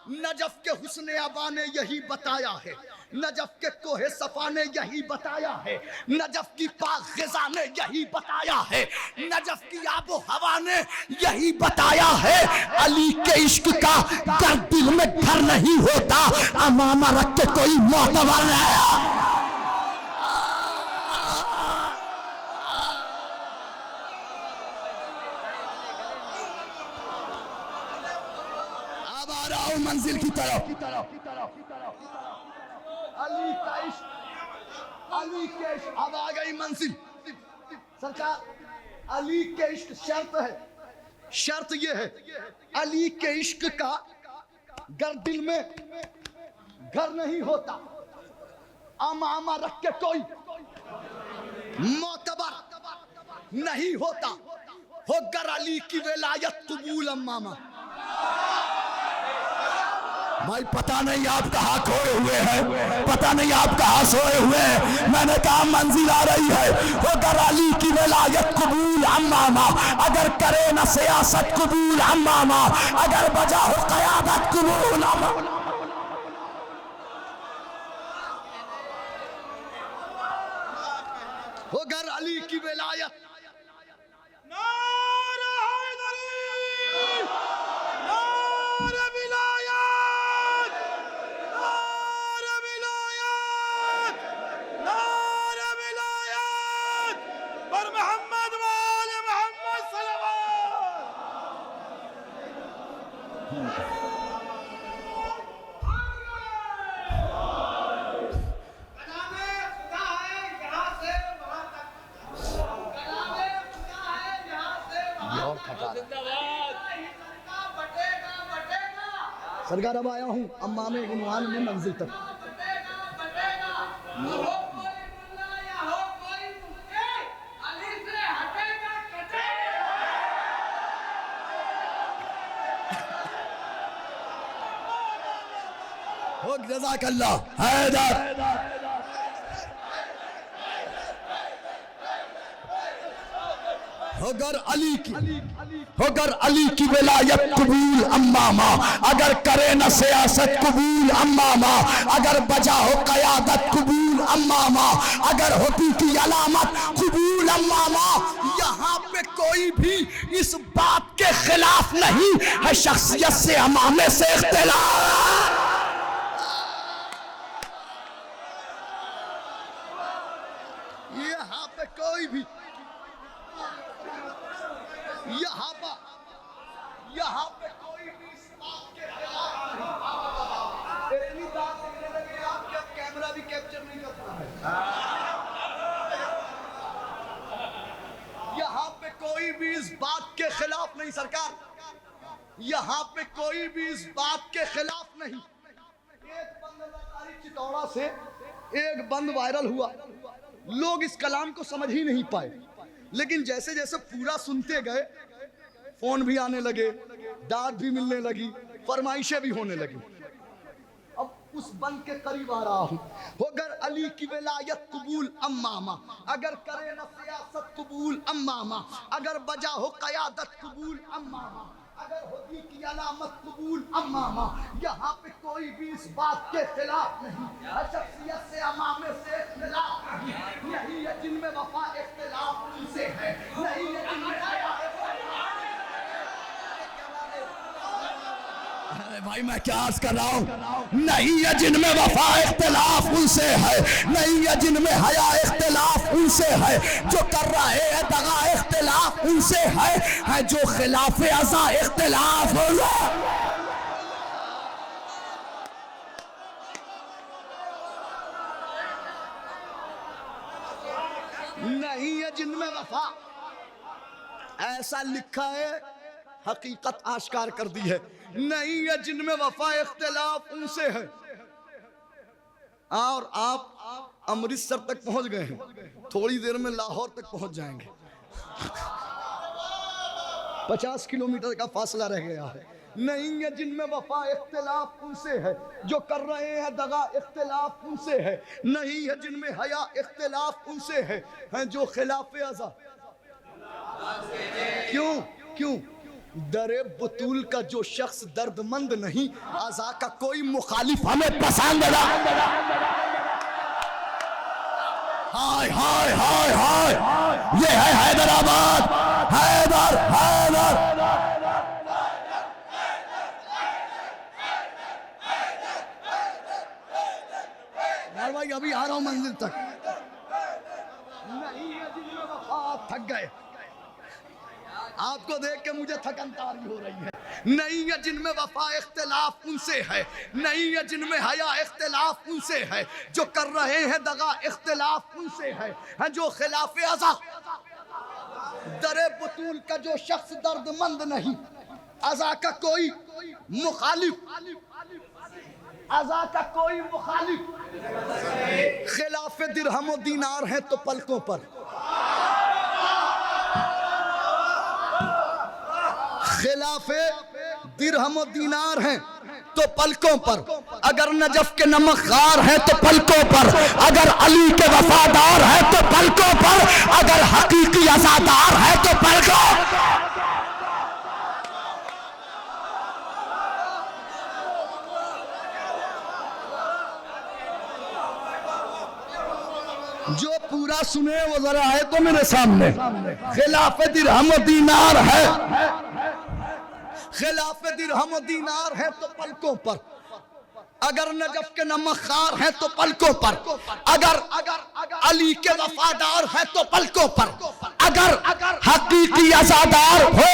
नजफ के हुस्न अबा ने यही बताया है, नजफ के कोहे सफा ने यही बताया है, नजफ की पाक ग़िज़ा ने यही बताया है, नजफ की आबो हवा ने यही बताया है। अली के इश्क का गर दिल में घर नहीं होता, अमामा रख के कोई मोतबर नहीं। मंजिल की तरफ अली का इश्क, अली के इश्क, अब आ गई मंजिल सरकार। अली के इश्क शर्त है, शर्त ये है अली के इश्क का गर दिल में घर नहीं होता, अमामा रख के कोई मोतबर नहीं होता, हो गर अली की विलायत कबूल अम्मामा। भाई पता नहीं आप कहाँ खोए हुए हैं, पता नहीं आप कहाँ सोए हुए हैं, मैंने कहा मंजिल आ रही है। अगर अली की विलायत कबूल अम्मामा, अगर करे न सियासत कबूल अम्मामा, अगर बजा हो क़यादत कबूल अम्मामा। अगर अली की विलायत सरकार अब आया हूँ अम्मा में उन्वान में मंजिल तक। हो जज़ाकल्लाह हैदर। अगर अली की, अगर अली की विलायत कबूल अम्मामा, अगर करे न सियासत कबूल अम्मामा, अगर बजा हो क़यादत कबूल अम्मामा, अगर होती की अलामत कबूल अम्मामा। यहाँ पे कोई भी इस बात के खिलाफ नहीं है, शख्सियत से अमामे से इख्तिलाफ। यहाँ पे कोई भी, यहाँ पे कोई भी इस बात के खिलाफ नहीं। इतनी बात करने लगे आप कि अब कैमरा भी कैप्चर नहीं कर पा रहे। यहाँ पे कोई भी इस बात के खिलाफ नहीं सरकार, यहाँ पे कोई भी इस बात के खिलाफ नहीं। एक बंद चितौड़ा से एक बंद वायरल हुआ, लोग इस कलाम को समझ ही नहीं पाए, लेकिन जैसे जैसे पूरा सुनते गए फोन भी आने लगे, दाद भी मिलने लगी, फरमाइशें भी होने लगी। अब उस बन के करीब आ रहा हूँ। अगर अली की विलायत कबूल अम्मामा, अगर करे न सियासत कबूल अम्मामा, अगर बजा हो क़यादत कबूल अम्मामा, अगर होगी की अलामत कबूल अम्मामा, यहाँ पे कोई भी इस बात के खिलाफ नहीं, शख्सियत से अमामे से इख्तिलाफ नहीं, नहीं है जिनमें वफा इख्तिलाफ उनसे है, नहीं है जिनमें हया। भाई मैं क्या अर्ज कर रहा हूँ, नहीं है जिनमें वफा इख्तिलाफ उनसे है, नहीं है जिनमें हया इख्तिलाफ उनसे है, जो कर रहे हैं दगा इख्तिलाफ उनसे है जो खिलाफ अज़ा इख्तिलाफ नहीं है जिनमें वफा। ऐसा लिखा है, हकीकत आश्कार कर दी है, नहीं है जिनमें वफा इख्तिलाफ उनसे है। और आप अमृतसर तक पहुंच गए हैं, थोड़ी देर में लाहौर तक पहुंच जाएंगे। 50 किलोमीटर का फासला रह गया है। नहीं है जिनमें वफा इख्तिलाफ उनसे है, जो कर रहे हैं दगा इख्तिलाफ उनसे है, नहीं है जिनमें हया इख्तिलाफ उनसे है जो खिलाफ अज़ा। क्यों क्यों? दरे बुतूल का जो शख्स दर्दमंद नहीं, अज़ा का कोई मुखालिफ हमें पसंद ना। हाय हाय हाय हाय, ये है हैदराबाद, हैदर हैदर। भाई अभी आ रहा हूं मंजिल तक। नहीं है जिनमें वफा, थक गए आपको देख के, मुझे थकन तारी हो रही है। नहीं है जिनमें वफा इख्तिलाफ उनसे है, नहीं है जिनमें हया इख्तिलाफ उनसे है, जो कर रहे हैं दगा इख्तिलाफ उनसे है जो खिलाफ अज़ा। दरे बुतूल का जो शख्स दर्दमंद नहीं, अज़ा का कोई मुखालिफ, अज़ा का कोई मुखालिफ। खिलाफ दिरहम और दीनार है तो पलकों पर, खिलाफे दिरहम और दीनार हैं तो पलकों पर, अगर नजफ के नमकदार हैं तो पलकों पर, अगर अली के वफादार हैं तो पलकों पर, अगर हकीकी अज़ादार हैं तो पलकों। जो पूरा सुने वो जरा है तो मेरे सामने। खिलाफ दिरहम और दीनार है, खिलाफ दिरहम और दीनार है तो पलकों पर, अगर नजफ के नमकदार है तो पलकों पर, अगर अली के वफादार है तो पलकों पर, अगर हकीकी अज़ादार हो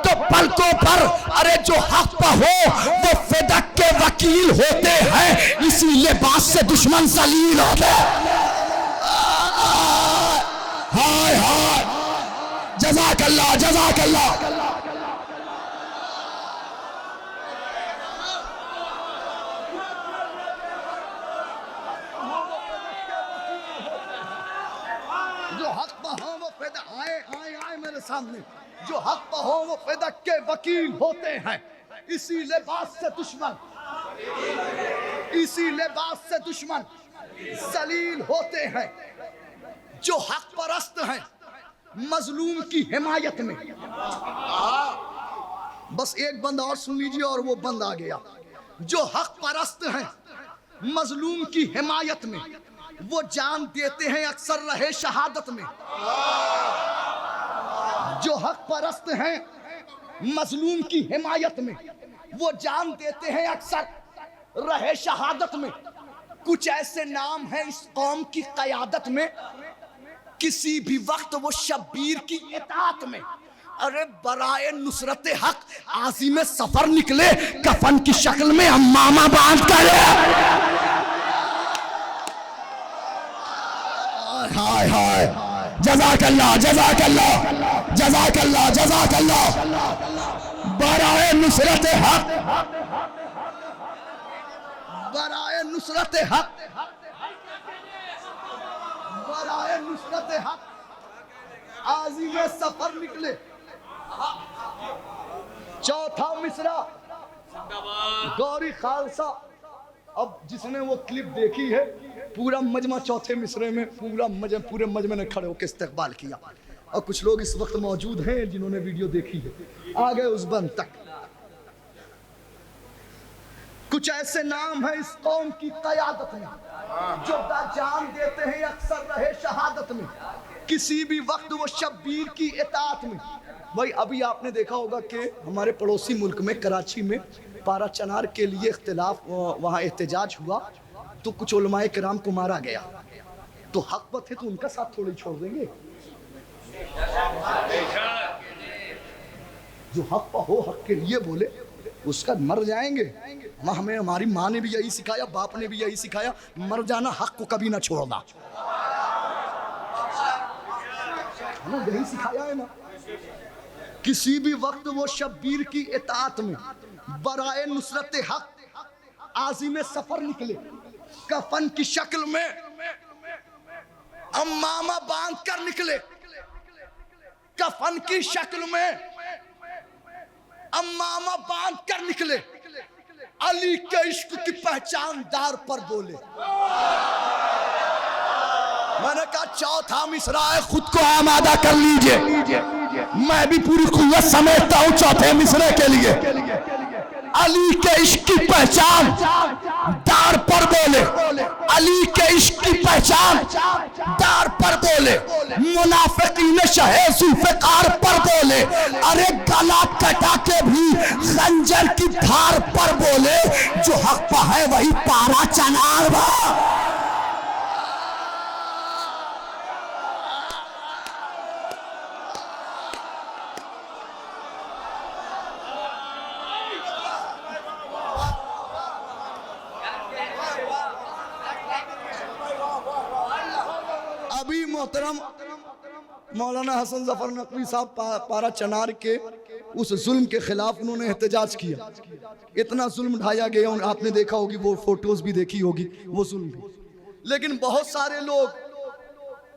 तो पलकों पर। अरे जो हक पर हो वो फिदक के वकील होते हैं, इसी लिबास से दुश्मन जलील होते हैं। हाय हाय, जज़ाकल्लाह जज़ाकल्लाह। जो हक पर हो वो फिदा, आए आए आए मेरे सामने, जो हक पर हो वो फिदक के वकील होते हैं, इसी लिबास से दुश्मन, इसी लिबास से दुश्मन जलील होते हैं। जो हक परस्त हैं मजलूम की हिमायत में। बस एक बंद और सुन लीजिए और वो बंद आ गया। जो हक परस्त हैं मजलूम की हिमायत में, वो जान देते हैं अक्सर रहे शहादत में। जो हक परस्त हैं मजलूम की हिमायत में, वो जान देते हैं अक्सर रहे शहादत में। कुछ ऐसे नाम हैं इस कौम की क़यादत में, किसी भी वक्त वो शब्बीर की इताअत में। अरे बराए नुसरत हक आज़िम सफर निकले, कफन की शक्ल में अम्मामा बांध कर। हाय हाय, जज़ाकल्लाह जज़ाकल्लाह जज़ाकल्लाह जज़ाकल्लाह। बराए नुसरत हक, बराए नुसरत हक, बराए नुसरत हक आज़िम सफर निकले। चौथा मिसरा गौरी खालसा। अब जिसने वो क्लिप देखी है, पूरा मजमा चौथे मिसरे में पूरे मजमे ने खड़े होकर इस्तकबाल किया। और कुछ लोग इस वक्त मौजूद हैं जिन्होंने वीडियो देखी है, आ गए उस बंद तक। कुछ ऐसे नाम है इस कौम की क़यादत में जो जान देते हैं अक्सर रहे शहादत में, किसी भी वक्त वो शब्बीर की इताअत में। भाई अभी आपने देखा होगा कि हमारे पड़ोसी मुल्क में कराची में पारा चनार के लिए इख्तिलाफ, वहाँ एहतजाज हुआ तो कुछ उलमाए किराम को मारा गया। तो हक पर थे तो उनका साथ थोड़ी छोड़ देंगे। जो हक पर हो, हक के लिए बोले, उसका मर जाएंगे। हमें हमारी माँ ने भी यही सिखाया, बाप ने भी यही सिखाया, मर जाना, हक को कभी ना छोड़ना। हमें यही सिखाया है ना। किसी भी वक्त वो शब्बीर की इताअत में बराए नुसरत हक आज़िम सफर निकले, कफन की शक्ल में अम्मामा बांध कर निकले, कफन की शक्ल में अम्मामा बांध कर निकले, अली के इश्क की पहचान दार पर बोले। मैंने कहा चौथा मिसरा है, खुद को आमादा कर लीजिए। मैं भी पूरी कुव्वत समेटता हूं चौथे मिसरे के लिए। अली के इश्क की पहचान दार पर बोले, अली के इश्क की पहचान दार पर बोले, मुनाफिकीन शहे ज़ुल्फ़िकार पर बोले, अरे गला कटा के भी खंजर की धार पर बोले, जो हक पर है वही पारा चनार बा। अभी मोहतरम मौलाना हसन जफर नकवी साहब पारा चनार के उस जुल्म के खिलाफ उन्होंने एहतजाज किया। इतना जुल्म ढाया गया, आपने देखा होगी, वो फोटोज भी देखी होगी, वो जुल्म भी। लेकिन बहुत सारे लोग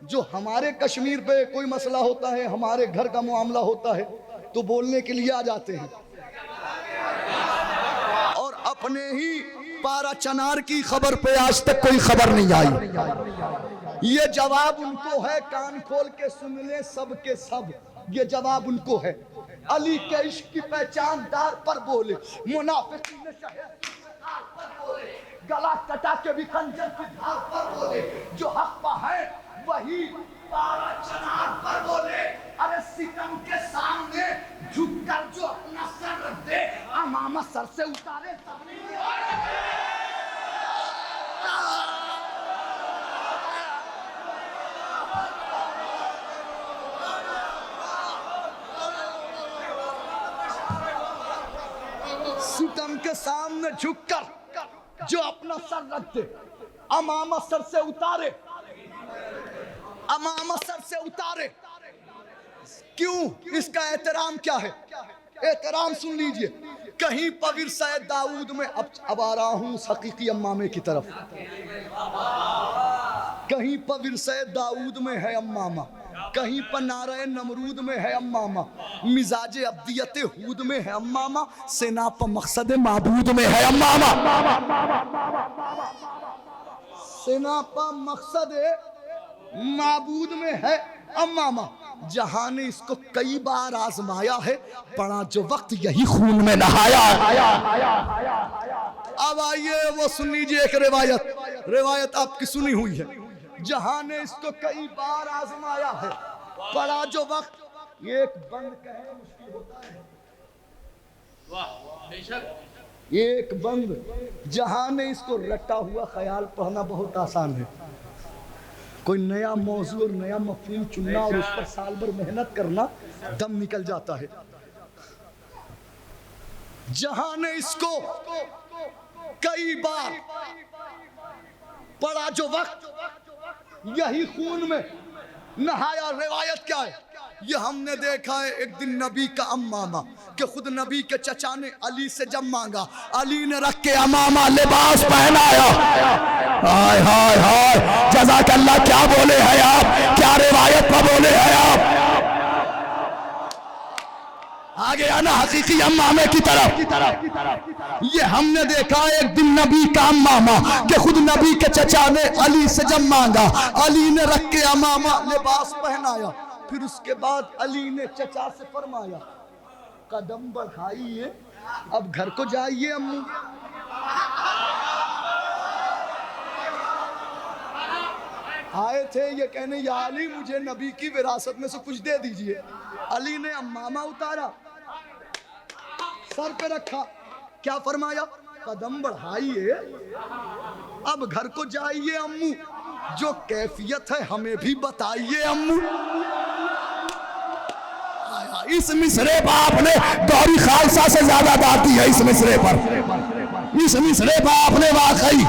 जो हमारे कश्मीर पे कोई मसला होता है, हमारे घर का मामला होता है, तो बोलने के लिए आ जाते हैं और अपने ही पारा चनार की खबर पे आज तक कोई खबर नहीं आई। ये जवाब उनको है, कान खोल के सुन ले सब के सब, ये जवाब उनको है। अली के इश्क की पहचान दार पर बोले, मुनाफिकीन शहे पर बोले, गला कटा के भी खंजर की धार पर बोले, जो हक पर है वही पारा चनार पर बोले। अरे सितम के सामने झुककर जो अपना सर रख दे, अमामा सर से उतारे सितम के सामने झुककर जो अपना सर रख दे, अमामा सर से उतारे, अमामा सर से उतारे। क्यों? इसका एहतराम क्या है? एहतराम सुन लीजिए। कहीं पर विरसा दाऊद में, अब आ रहा हूं उस हकीकी अम्मामे की तरफ, कहीं पर विरसा दाऊद में है अम्मामा, कहीं पर नारे नमरूद में है अम्मामा, मिजाज अब्दियत हूद में है अम्मामा, सेना पर मकसद माबूद में है अम्मामा, सेना पर मकसद माबूद में है अम्मामा। जहां ने इसको कई बार आजमाया है, पड़ा जो वक्त यही खून में नहाया। अब आइए वो सुन लीजिए एक रिवायत आपकी सुनी हुई है। जहां ने इसको कई बार आजमाया है, पड़ा जो वक्त एक बंद कहे मुश्किल होता है, वाह बेशक एक बंद। जहां ने इसको रटा हुआ ख्याल पढ़ना बहुत आसान है। कोई नया मौजू और नया मफहूम चुनना और उस पर साल भर मेहनत करना, दम निकल जाता है। जहां ने इसको कई बार पड़ा जो वक्त यही खून में नहाया। रिवायत क्या है? ये हमने देखा है एक दिन नबी का अम्मामा कि खुद नबी के चचा ने अली से जब मांगा, अली ने रख के अम्मामा लिबास पहनाया। हाय हाय हाय, जज़ाकल्लाह। क्या बोले हैं आप? क्या रिवायत पर बोले हैं आप? गया ना हकीकी अम्मामे की तरफ। ये हमने देखा एक दिन नबी का अम्मामा कि खुद नबी के चचा ने अली से जब मांगा, अली ने रख के अम्मामा लिबास पहनाया, फिर उसके बाद अली ने चचा से फरमाया कदम बढ़ाइए, अब घर को जाइए अम्मू। आए थे ये कहने या अली मुझे नबी की विरासत में से कुछ दे दीजिए। अली ने अम्मामा उतारा, सर पे रखा, क्या फरमाया कदम बढ़ाइए, अब घर को जाइए अम्मू, जो कैफियत है हमें भी बताइए अम्मू। इस मिसरे बाप ने गौरी खालसा से ज्यादा दाती है इस मिसरे पर, इस मिसरे बाप ने वाकई।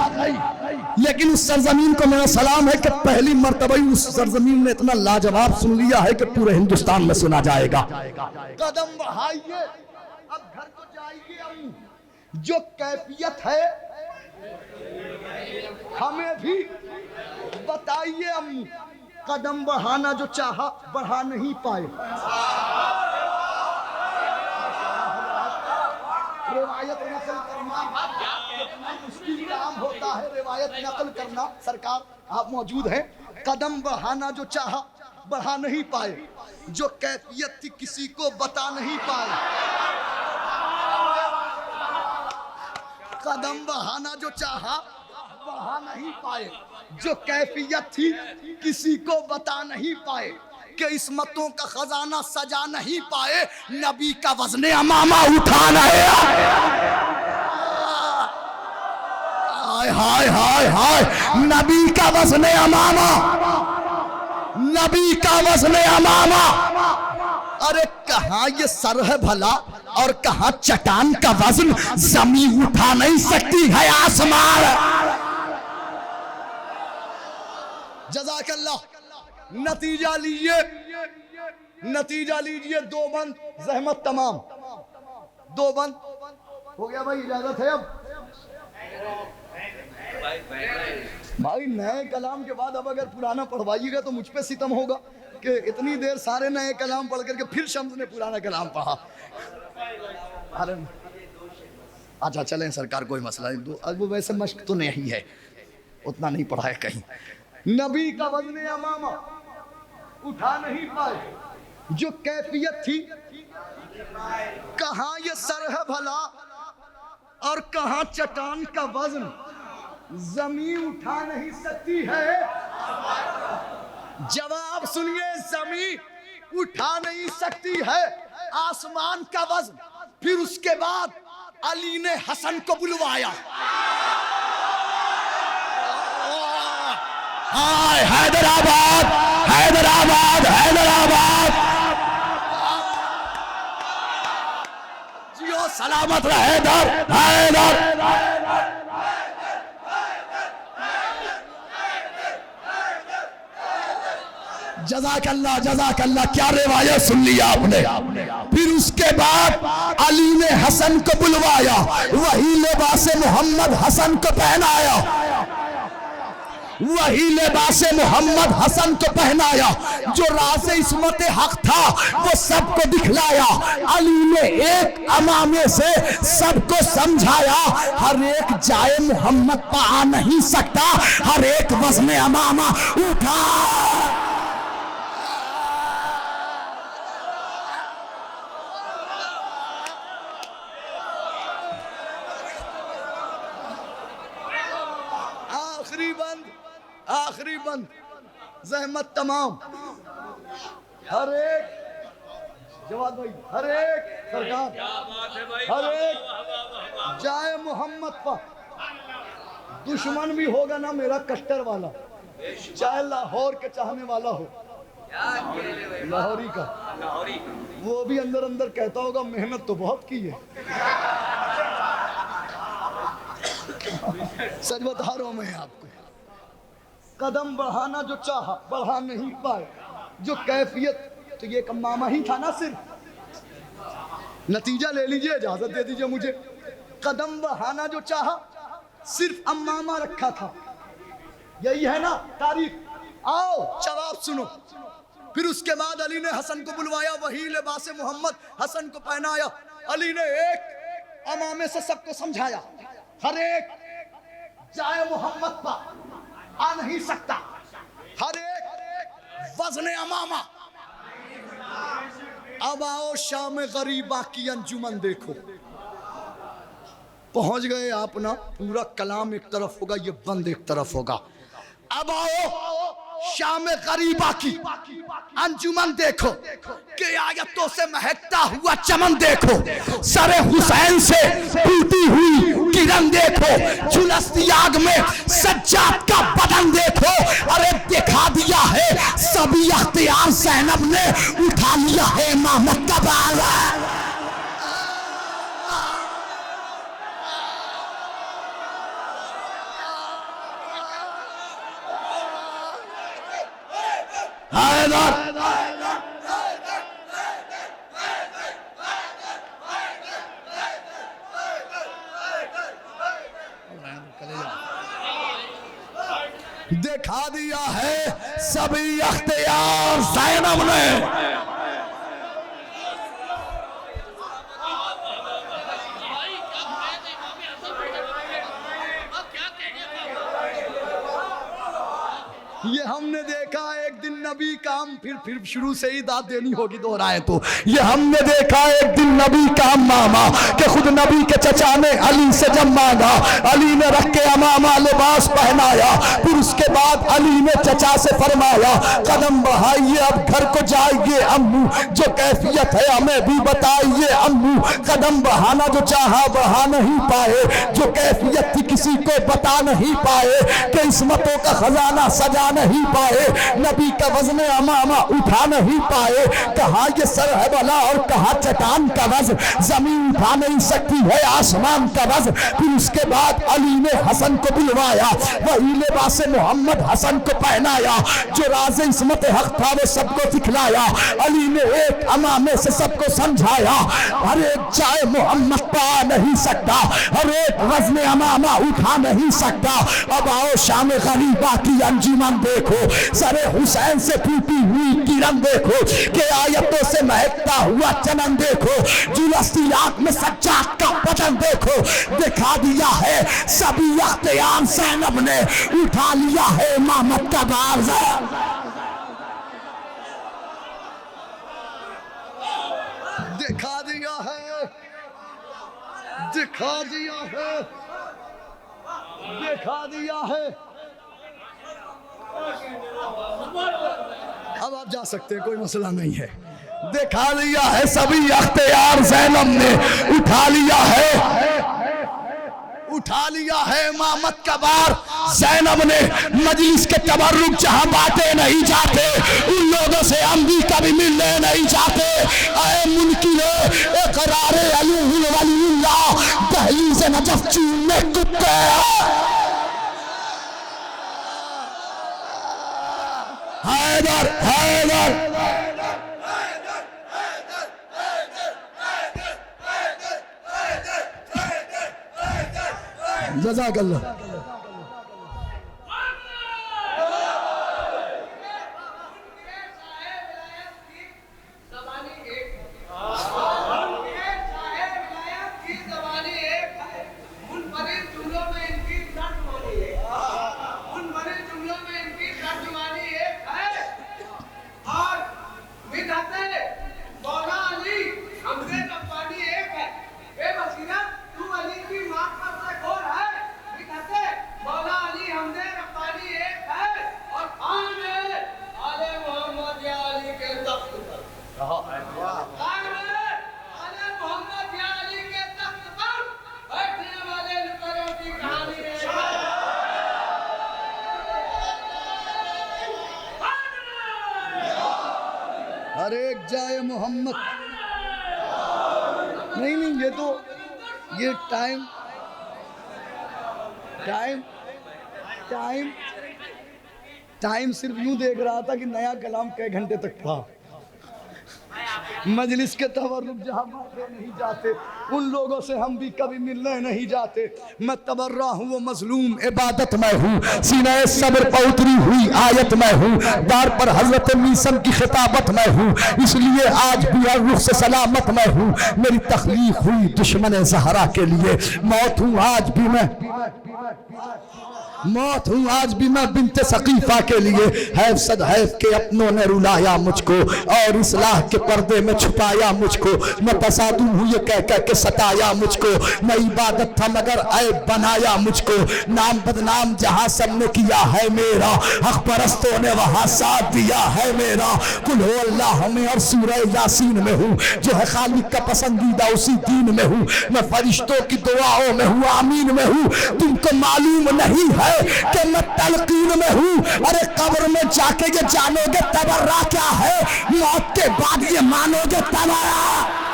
लेकिन उस सरजमीन को मेरा सलाम है कि पहली मर्तबा उस सरजमीन ने इतना लाजवाब सुन लिया है कि पूरे हिंदुस्तान में सुना जाएगा। कदम बढ़ाइए, अब घर को जाइए अम्मू, जो कैफियत है हमें भी बताइए अम्मू। कदम बढ़ाना जो चाहा बढ़ा नहीं पाए। रिवायत नकल करना मुश्किल काम होता है, रिवायत नकल करना। सरकार आप मौजूद हैं। कदम बढ़ाना जो चाहा बढ़ा नहीं पाए, जो कैफियत थी किसी को बता नहीं पाए। कदम बढ़ाना जो चाहा बढ़ा नहीं पाए, जो कैफियत थी किसी को बता नहीं पाए, कि इस्मतों का खजाना सजा नहीं पाए, नबी का वज़्न अमामा उठा नहीं हाय हाय हाय हाय, नबी का वज़्न अमामा, नबी का वज़्न अमामा। अरे कहाँ ये सर है भला और कहाँ चट्टान का वज़्न, ज़मीन उठा नहीं सकती है आसमान। जज़ाकल्लाह। नतीजा लीजिए, नतीजा लीजिए, दो बंद ज़हमत तमाम, दो बंद हो गया भाई, इजाजत है अब भाई। नए कलाम के बाद अब अगर पुराना पढ़वाइएगा तो मुझ पे सितम होगा कि इतनी देर सारे नए कलाम पढ़ करके फिर शम्स ने पुराना कलाम पढ़ा। अरे अच्छा चलें सरकार, कोई मसला नहीं। अब वैसे मश्क तो नहीं है, उतना नहीं पढ़ा है कहीं। नबी का वज़्न अमामा उठा नहीं पाए, जो कैफियत थी कहाँ ये सर है भला और कहाँ चट्टान का वज़्न, ज़मीन उठा नहीं सकती है। जवाब सुनिए, ज़मीन उठा नहीं सकती है आसमान का वज़्न। फिर उसके बाद अली ने हसन को बुलवाया। हाय हैदराबाद, हैदराबाद, हैदराबाद, जियो सलामत रहे हैदर, हैदर। जज़ाकल्लाह, जज़ाकल्लाह, क्या रिवायत सुन ली आपने। फिर उसके बाद अली ने हसन को बुलवाया, वही लिबास मोहम्मद हसन को पहनाया, वही लिबास मोहम्मद हसन को पहनाया, जो राज़े इस्मत हक था वो सबको दिखलाया। अली ने एक अमामे से सबको समझाया, हर एक जाए मोहम्मद पर आ नहीं सकता, हर एक वज़्न अमामा उठा। आखिरी बंद, ज़हमत तमाम, हर एक जवाब भाई, हर एक सरकार, हर एक जाए मोहम्मद पर, दुश्मन भी होगा ना मेरा कट्टर वाला, चाहे लाहौर के चाहने वाला हो, लाहौरी का, वो भी अंदर अंदर कहता होगा मेहनत तो बहुत की है। सच बता रहा हूं मैं आपको। कदम बढ़ाना जो चाहा बढ़ा नहीं पाए, जो कैफियत, तो ये अम्मामा ही था ना सिर्फ। नतीजा ले लीजिए, इजाजत दे दीजिए मुझे। कदम बढ़ाना जो चाहा सिर्फ अम्मामा रखा था, यही है ना तारीख। आओ जवाब सुनो। फिर उसके बाद अली ने हसन को बुलवाया, वही लिबास मोहम्मद हसन को पहनाया। अली ने एक अमामे से सबको समझाया, हर एक जाए मोहम्मद पर आ नहीं सकता, हर एक वजन अमामा। अब आओ शाम गरीबा की अंजुमन देखो। पहुंच गए आप ना, पूरा कलाम एक तरफ होगा, ये बंद एक तरफ होगा। अब आओ शाम गरीबा की अंजुमन देखो, कि आयतों से महकता हुआ चमन देखो, सरे हुसैन से टूटी हुई किरण देखो, झुलसती आग में सज्जाद का बदन देखो। अरे दिखा दिया है सभी अख्तियार, ज़ैनब ने उठा लिया है इमामत का बाल। दिखा दिया है सभी अख्तियार ज़ैनब ने। ये हमने देखा एक दिन नबी काम, फिर शुरू से ही दाद देनी होगी दोहराए तो। ये हमने देखा एक दिन नबी काम मामा, कि खुद नबी के चचा ने अली से जब मांगा, अली ने रख के अमामा लिबास पहनाया। फिर उसके बाद अली ने चचा से फरमाया, कदम बढ़ाइए अब घर को जाइए अम्मू, जो कैफियत है हमें भी बताइए अम्मू। कदम बढ़ाना जो चाहा बढ़ा नहीं पाए, जो कैफियत थी किसी को बता नहीं पाए, कि इस्मतों का खजाना सजा नहीं पाए, नबी का वजन अमामा उठा नहीं पाए। कहा ये सर है भला और कहा चट्टान का वजन, जमीन उठा नहीं सकती है आसमान का वजन। फिर उसके बाद अली ने हसन को बुलवाया, वही लिबास मोहम्मद हसन को पहनाया, जो राज इस्मत हक था वो सबको दिखलाया। अली ने एक अमामे से सबको समझाया, हर एक चाहे मोहम्मद पा नहीं सकता, हर एक वजन अमामा उठा नहीं सकता। अब आओ शाम गरीबा की अंजुमन देखो, सरे हुसैन से टूटी हुई किरण देखो, के आयतों से महकता हुआ चमन देखो, झुलसती आग में सज्जाद का बदन देखो। दिखा दिया है सभी अख्तियार ज़ैनब ने, उठा लिया है इमामत का बाल। दिखा दिया है, दिखा दिया है, दिखा दिया है। अब आप जा सकते हैं, कोई मसला नहीं है। दिखा लिया है सभी अख्तियार ज़ैनब ने, उठा लिया है, उठा लिया है इमामत का बार। ज़ैनब ने मजलिस के तबर्रुक जहां बातें नहीं जाते, उन लोगों से हम भी कभी मिलने नहीं जाते। ऐ मुनकिरे इकरारे अली वलील्लाह, दहलीज़ नजफ चूमने कुत्ते। हैदर हैदर जज़ाकल्लाह। हर एक जाए मोहम्मद। नहीं नहीं, ये तो ये टाइम टाइम टाइम टाइम सिर्फ यूं देख रहा था कि नया कलाम कई घंटे तक था। मजलिस के तवर्रुक जहाँ माथे नहीं जाते उन लोगों से हम भी कभी मिलने नहीं जाते। मैं तबर्रा हूँ वो मजलूम इबादत में हूँ, सीने सब्र पर उतरी हुई आयत में हूँ, दार पर हजरत मीसम की खिताबत में हूँ, इसलिए आज भी हर रुख से सलामत में हूँ। मेरी तख्लीक हुई दुश्मन ज़हरा के लिए, मौत हूँ आज भी मैं, मौत हूँ आज भी मैं बिन्ते सकीफा के लिए। हैफ सद हैफ के अपनों ने रुलाया मुझको और इस्लाह के पर्दे में छुपाया मुझको। मैं तसादुम हूँ ये कह कह के सताया मुझको, मैं इबादत था मगर ऐब बनाया मुझको। नाम बदनाम जहाँ सबने किया है मेरा, हक परस्तों ने वहाँ साथ दिया है मेरा। कुल हो अल्लाह में और सूरह यासीन में हूँ, जो है खालिक का पसंदीदा उसी दीन में हूँ। मैं फरिश्तों की दुआओं में हूँ, आमीन में हूँ। तुमको मालूम नहीं है कि मैं तलकीन में हूँ। अरे कब्र में जाके ये जानोगे तबर्रा क्या है, मौत के बाद ये मानोगे तबर्रा।